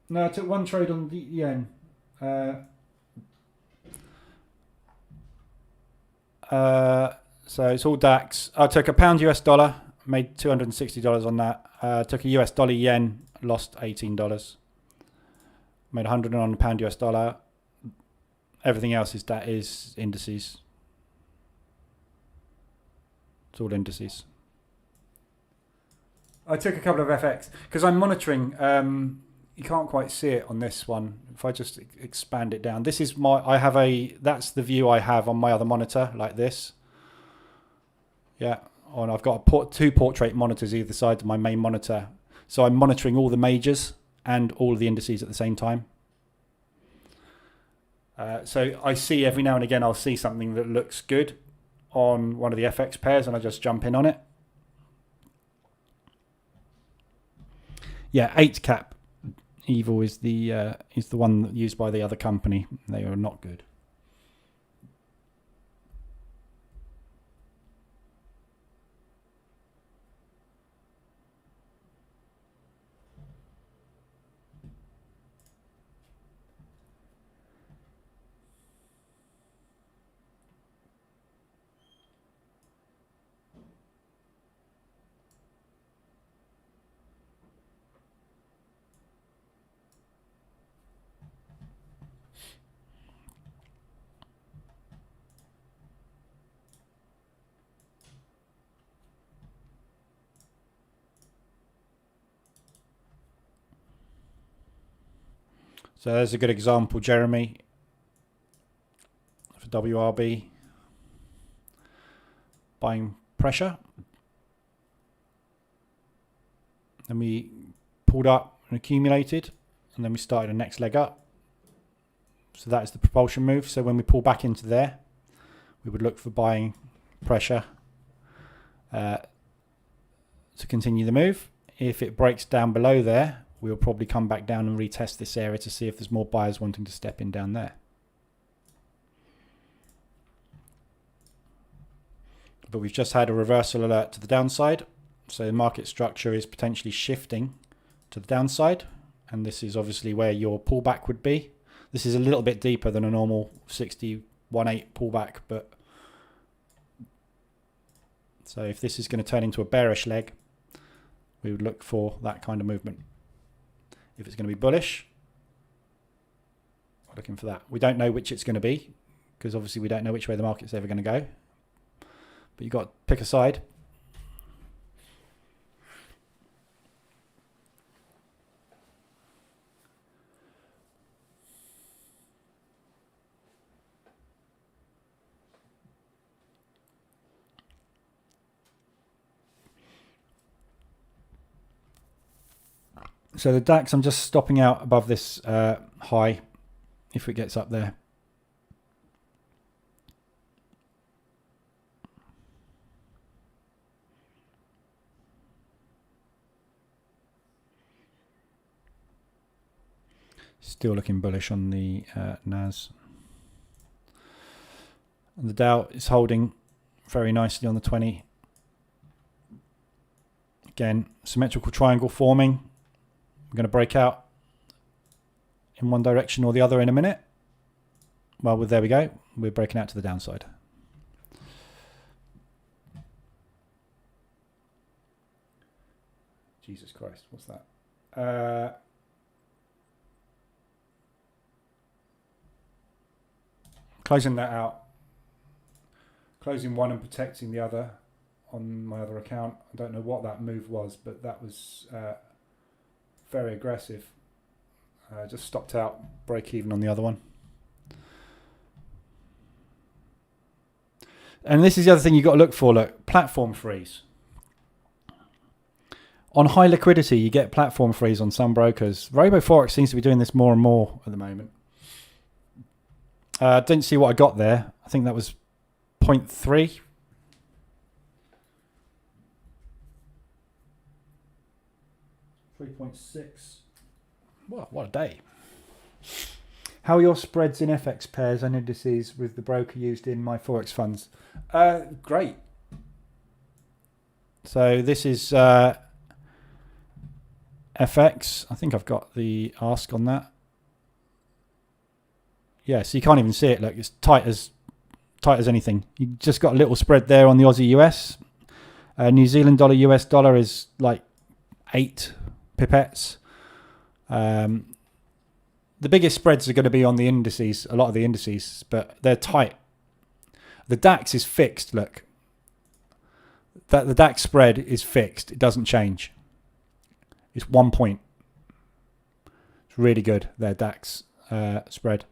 No, I took one trade on the yen. So it's all DAX. I took a pound US dollar, made $260 on that. Took a US dollar yen, lost $18. Made 100 on a pound US dollar. Everything else is indices. It's all indices. I took a couple of FX because I'm monitoring. You can't quite see it on this one. If I just expand it down, this is that's the view I have on my other monitor, like this. Yeah, and I've got two portrait monitors either side of my main monitor. So I'm monitoring all the majors and all of the indices at the same time. So I see every now and again, I'll see something that looks good on one of the FX pairs, and I just jump in on it. Yeah, 8cap evil is the one used by the other company. They are not good. So there's a good example, Jeremy, for WRB. Buying pressure. Let me pulled up and accumulated, and then we started a next leg up. So that is the propulsion move. So when we pull back into there, we would look for buying pressure to continue the move. If it breaks down below there, we'll probably come back down and retest this area to see if there's more buyers wanting to step in down there. But we've just had a reversal alert to the downside. So the market structure is potentially shifting to the downside. And this is obviously where your pullback would be. This is a little bit deeper than a normal 61.8 pullback. But so if this is going to turn into a bearish leg, we would look for that kind of movement. If it's going to be bullish, we're looking for that. We don't know which it's going to be, because obviously we don't know which way the market's ever going to go. But you've got to pick a side. So the DAX, I'm just stopping out above this high if it gets up there. Still looking bullish on the NAS. And the Dow is holding very nicely on the 20. Again, symmetrical triangle forming. We're going to break out in one direction or the other in a minute. Well, there we go. We're breaking out to the downside. Jesus Christ, what's that? Closing that out. Closing one and protecting the other on my other account. I don't know what that move was, but that was very aggressive. Just stopped out, break even on the other one. And this is the other thing you've got to look for. Look, platform freeze. On high liquidity, you get platform freeze on some brokers. Forex seems to be doing this more and more at the moment. Didn't see what I got there. I think that was 0.3. $3.6. What a day. How are your spreads in FX pairs and indices with the broker used in my Forex funds? Great. So this is FX. I think I've got the ask on that. Yeah, so you can't even see it. Look, it's tight as anything. You just got a little spread there on the Aussie US. New Zealand dollar, US dollar is like 8 pipettes. The biggest spreads are going to be on the indices, a lot of the indices, but they're tight. The DAX is fixed, look. The DAX spread is fixed. It doesn't change. It's 1 point. It's really good, their DAX spread.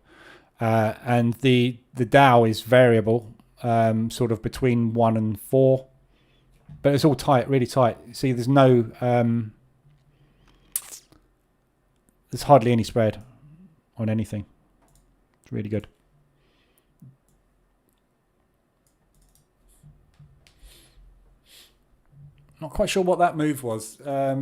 And the Dow is variable, sort of between 1 and 4. But it's all tight, really tight. See, there's no... there's hardly any spread on anything. It's really good. Not quite sure what that move was. I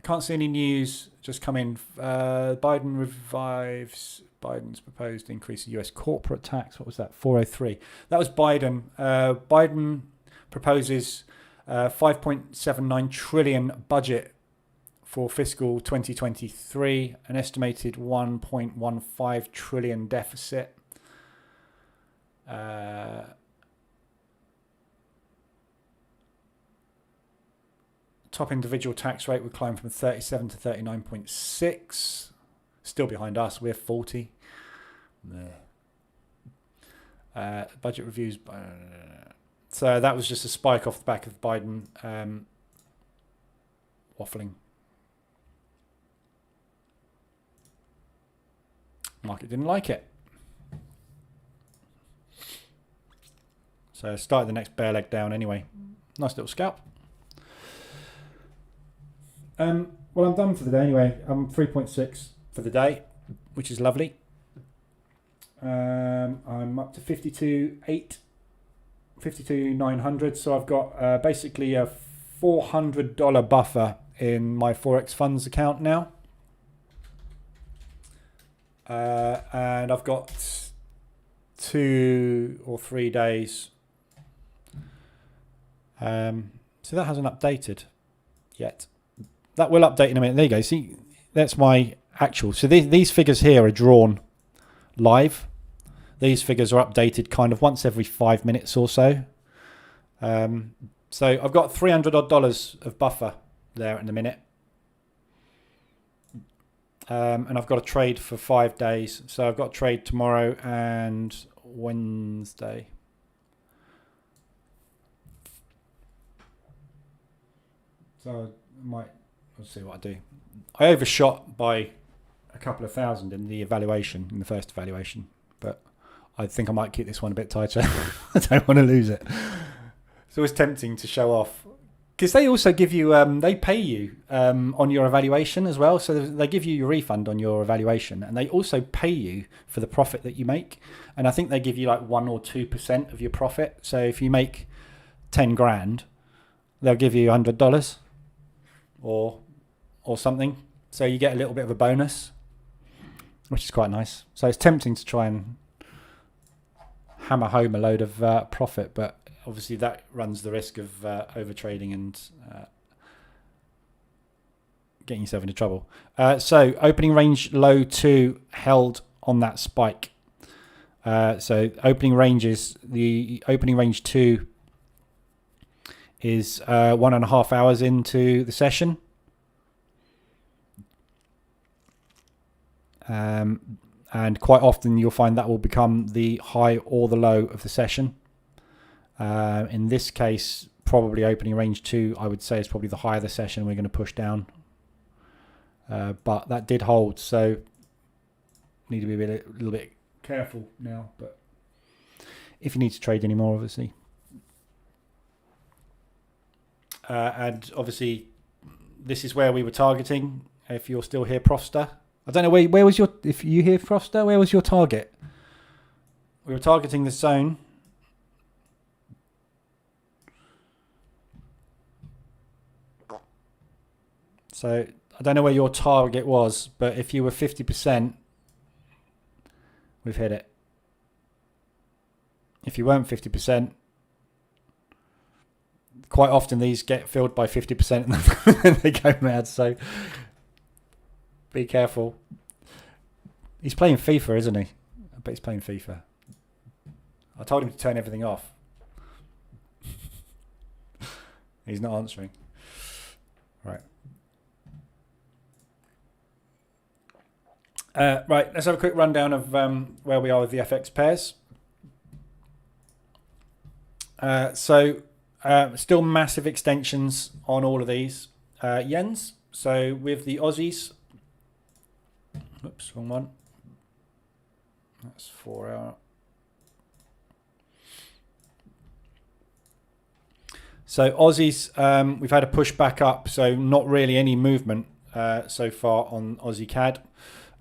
can't see any news just come in. Biden revives Biden's proposed increase in US corporate tax. What was that? 403. That was Biden. Biden proposes 5.79 trillion budget for fiscal 2023, an estimated 1.15 trillion deficit. Top individual tax rate would climb from 37 to 39.6. Still behind us. We're 40. Budget reviews. So that was just a spike off the back of Biden waffling. Market didn't like it. So started the next bear leg down anyway. Nice little scalp. well, I'm done for the day anyway. I'm 3.6 for the day, which is lovely. I'm up to 52,900. So I've got basically a $400 buffer in my Forex funds account now. And I've got 2 or 3 days. So that hasn't updated yet. That will update in a minute. There you go. See, that's my actual. So these figures here are drawn live. These figures are updated kind of once every 5 minutes or so. So I've got $300 odd of buffer there in a minute. And I've got a trade for 5 days. So I've got a trade tomorrow and Wednesday. So I'll see what I do. I overshot by a couple of thousand in the evaluation, in the first evaluation, but I think I might keep this one a bit tighter. I don't want to lose it. It's always tempting to show off, because they also give you, they pay you on your evaluation as well. So they give you your refund on your evaluation, and they also pay you for the profit that you make. And I think they give you like 1 or 2% of your profit. So if you make 10 grand, they'll give you $100 or something. So you get a little bit of a bonus, which is quite nice. So it's tempting to try and hammer home a load of profit, but obviously that runs the risk of overtrading and getting yourself into trouble. So opening range low 2 held on that spike. So opening ranges, the opening range 2 is 1.5 hours into the session. And quite often you'll find that will become the high or the low of the session. In this case, probably opening range 2, I would say, is probably the high of the session. We're going to push down. But that did hold, so need to be a little bit careful now. But if you need to trade anymore, obviously. And obviously, this is where we were targeting. If you're still here, Profster. I don't know where was your. If you here, Profster, where was your target? We were targeting the zone. So I don't know where your target was, but if you were 50%, we've hit it. If you weren't 50%. Quite often these get filled by 50% and they go mad, so be careful. He's playing FIFA, isn't he? I bet he's playing FIFA. I told him to turn everything off. He's not answering. Right. Right, let's have a quick rundown of where we are with the FX pairs. Still massive extensions on all of these yens. So with the Aussies, oops, wrong one. That's 4 hour. So Aussies, we've had a push back up, so not really any movement so far on Aussie CAD.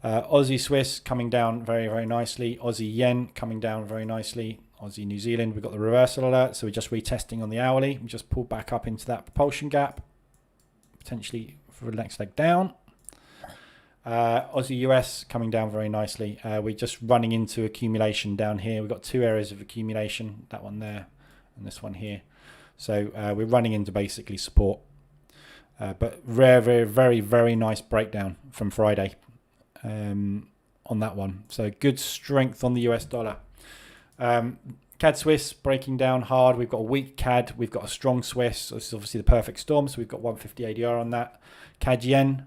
Aussie Swiss coming down very, very nicely. Aussie Yen coming down very nicely. Aussie New Zealand, we've got the reversal alert, so we're just retesting on the hourly. We just pulled back up into that propulsion gap, potentially for the next leg down. Aussie US coming down very nicely. We're just running into accumulation down here. We've got 2 areas of accumulation, that one there and this one here. So we're running into basically support. But very, very, very, very nice breakdown from Friday on that one. So good strength on the US dollar. CAD Swiss breaking down hard. We've got a weak CAD. We've got a strong Swiss. So this is obviously the perfect storm. So we've got 150 ADR on that. CAD Yen,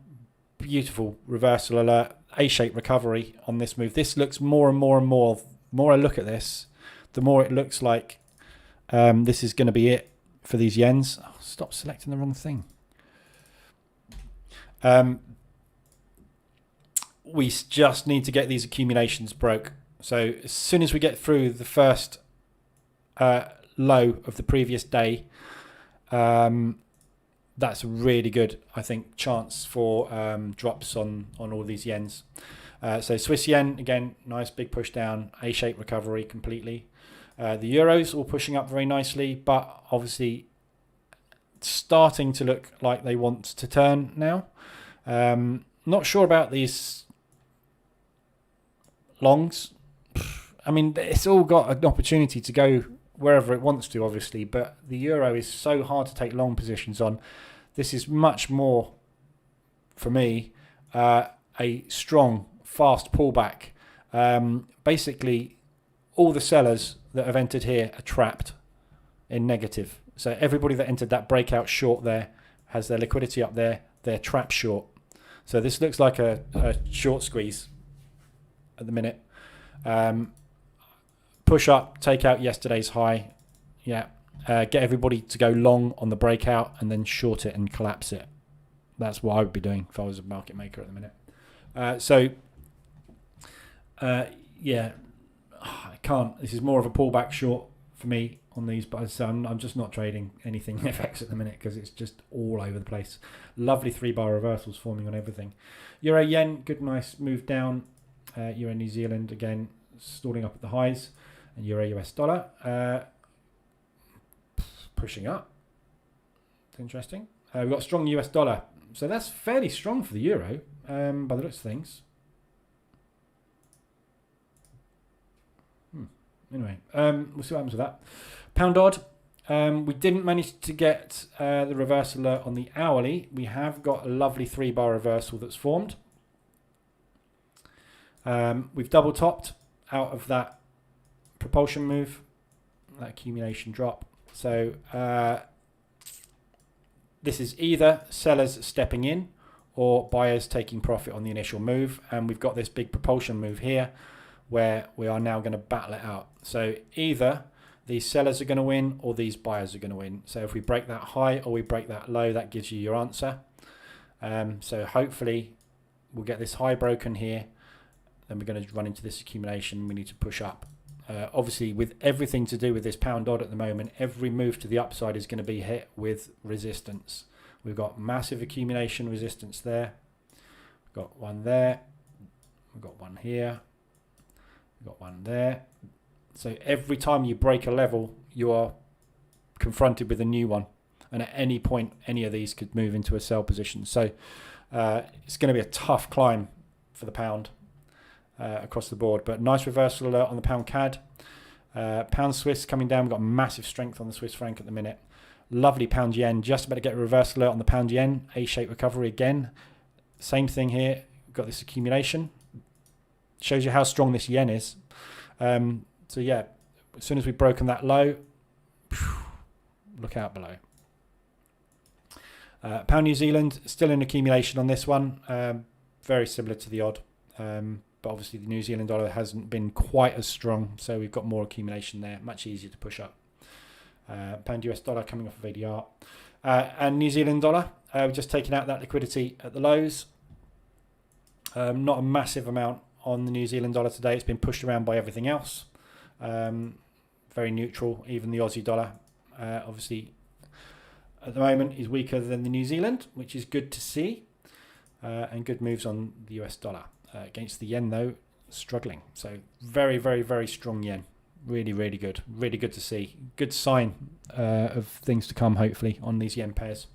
beautiful reversal alert. A-shaped recovery on this move. This looks more and more and more. The more I look at this, the more it looks like this is going to be it for these yens. Oh, stop selecting the wrong thing. We just need to get these accumulations broke. So as soon as we get through the first low of the previous day, that's a really good, I think, chance for drops on all these yens. So Swiss yen, again, nice big push down, A-shaped recovery completely. The euros all pushing up very nicely, but obviously starting to look like they want to turn now. Not sure about these longs. I mean, it's all got an opportunity to go wherever it wants to, obviously, but the euro is so hard to take long positions on. This is much more, for me, a strong, fast pullback. Basically, all the sellers that have entered here are trapped in negative. So everybody that entered that breakout short there has their liquidity up there. They're trapped short. So this looks like a short squeeze at the minute. Push up, take out yesterday's high. Yeah. Get everybody to go long on the breakout and then short it and collapse it. That's what I would be doing if I was a market maker at the minute. Yeah, I can't. This is more of a pullback short for me on these, but I'm just not trading anything FX at the minute because it's just all over the place. Lovely 3-bar reversals forming on everything. Euro yen, good nice move down. Euro New Zealand again stalling up at the highs, and Euro US dollar pushing up. It's interesting. We've got a strong US dollar, so that's fairly strong for the euro by the looks of things. Anyway, we'll see what happens with that. Pound odd. We didn't manage to get the reversal alert on the hourly. We have got a lovely 3-bar reversal that's formed. We've double topped out of that propulsion move, that accumulation drop. So this is either sellers stepping in or buyers taking profit on the initial move. And we've got this big propulsion move here where we are now going to battle it out. So either these sellers are going to win or these buyers are going to win. So if we break that high or we break that low, that gives you your answer. So hopefully we'll get this high broken here. Then we're going to run into this accumulation. We need to push up. Obviously, with everything to do with this pound odd at the moment, every move to the upside is going to be hit with resistance. We've got massive accumulation resistance there. We've got one there. We've got one here. We've got one there. So every time you break a level, you are confronted with a new one. And at any point, any of these could move into a sell position. So it's going to be a tough climb for the pound across the board. But nice reversal alert on the pound CAD. Pound Swiss coming down. We've got massive strength on the Swiss franc at the minute. Lovely pound yen. Just about to get a reversal alert on the pound yen. A-shaped recovery again. Same thing here. We've got this accumulation. Shows you how strong this yen is. So yeah, as soon as we've broken that low, look out below. Pound New Zealand, still in accumulation on this one. Very similar to the odd. But obviously the New Zealand dollar hasn't been quite as strong, so we've got more accumulation there. Much easier to push up. Pound US dollar coming off of ADR. And New Zealand dollar, we're just taking out that liquidity at the lows. Not a massive amount on the New Zealand dollar today. It's been pushed around by everything else. Very neutral. Even the Aussie dollar, obviously, at the moment is weaker than the New Zealand, which is good to see. And good moves on the US dollar. Against the yen, though, struggling. So very, very, very strong yen. Really, really good. Really good to see. Good sign of things to come, hopefully, on these yen pairs.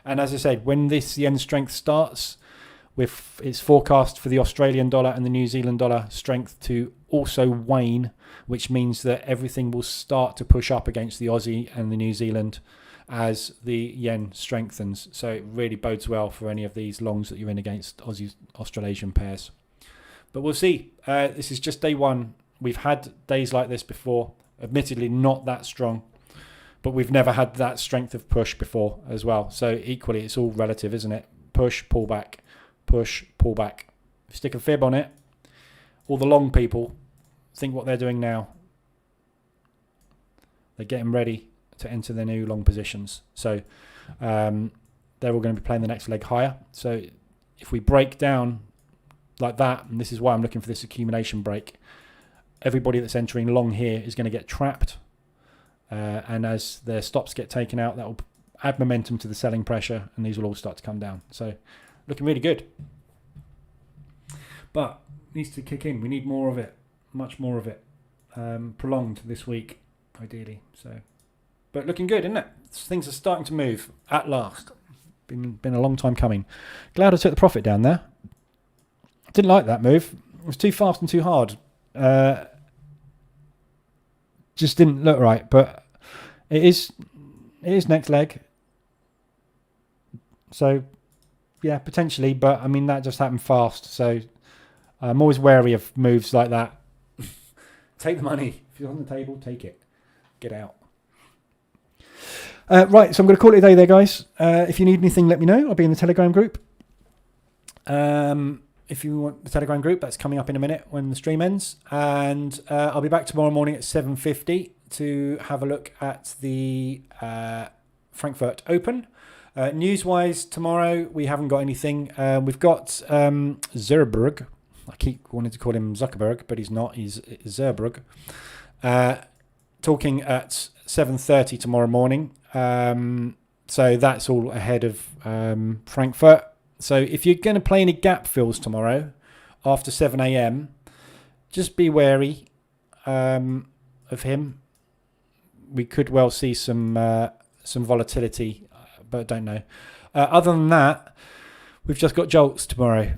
And as I said, when this yen strength starts, with its forecast for the Australian dollar and the New Zealand dollar strength to also wane, which means that everything will start to push up against the Aussie and the New Zealand as the yen strengthens. So it really bodes well for any of these longs that you're in against Aussie Australasian pairs. But we'll see. This is just day one. We've had days like this before, admittedly not that strong, but we've never had that strength of push before as well. So equally, it's all relative, isn't it? Push, pull back. Push, pull back. Stick a fib on it. All the long people think what they're doing now. They're getting ready to enter their new long positions. So they're all going to be playing the next leg higher. So if we break down like that, and this is why I'm looking for this accumulation break, everybody that's entering long here is going to get trapped. And as their stops get taken out, that will add momentum to the selling pressure, and these will all start to come down. So looking really good. But needs to kick in. We need more of it, much more of it, prolonged this week, ideally. So, but looking good, isn't it? Things are starting to move at last. Been a long time coming. Glad I took the profit down there. Didn't like that move. It was too fast and too hard. Just didn't look right. But it is next leg. So yeah, potentially. But I mean that just happened fast. So I'm always wary of moves like that. Take the money. If you're on the table, take it. Get out. Right, so I'm going to call it a day there, guys. If you need anything, let me know. I'll be in the Telegram group. If you want the Telegram group, that's coming up in a minute when the stream ends. And I'll be back tomorrow morning at 7:50 to have a look at the Frankfurt Open. News-wise, tomorrow, we haven't got anything. We've got Zerberg. I keep wanting to call him Zuckerberg, but he's not. He's Zerberg. Talking at 7:30 tomorrow morning. So that's all ahead of Frankfurt. So if you're going to play any gap fills tomorrow after 7 a.m., just be wary of him. We could well see some volatility, but don't know. Other than that, we've just got jolts tomorrow.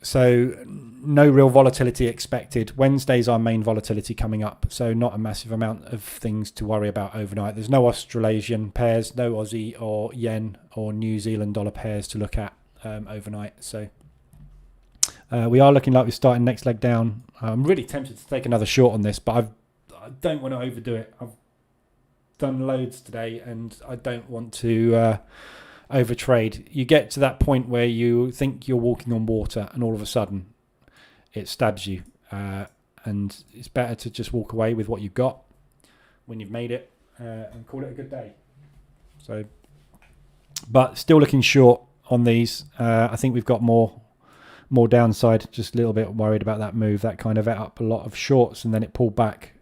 So no real volatility expected. Wednesday's our main volatility coming up, so not a massive amount of things to worry about overnight. There's no Australasian pairs, no Aussie or yen or New Zealand dollar pairs to look at overnight. So we are looking like we're starting next leg down. I'm really tempted to take another short on this, but I don't want to overdo it. I've done loads today, and I don't want to overtrade. You get to that point where you think you're walking on water, and all of a sudden it stabs you, and it's better to just walk away with what you've got when you've made it, and call it a good day. So, but still looking short on these. I think we've got more downside. Just a little bit worried about that move. That kind of ate up a lot of shorts, and then it pulled back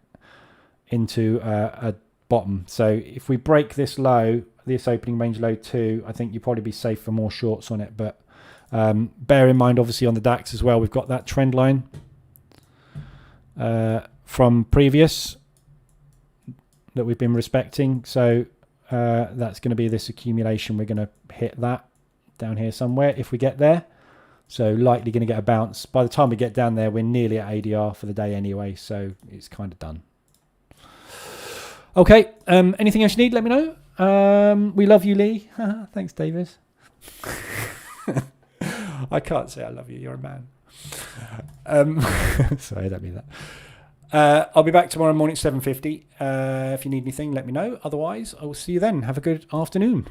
into a bottom. So if we break this low, this opening range low 2, I think you'd probably be safe for more shorts on it. But bear in mind, obviously, on the DAX as well, we've got that trend line from previous that we've been respecting. So that's going to be this accumulation. We're going to hit that down here somewhere if we get there. So likely going to get a bounce. By the time we get down there, we're nearly at ADR for the day anyway. So it's kind of done. Okay. Anything else you need, let me know. We love you, Lee. Thanks, David. I can't say I love you. You're a man. Sorry, I don't mean that. I'll be back tomorrow morning at 7:50. If you need anything, let me know. Otherwise, I will see you then. Have a good afternoon.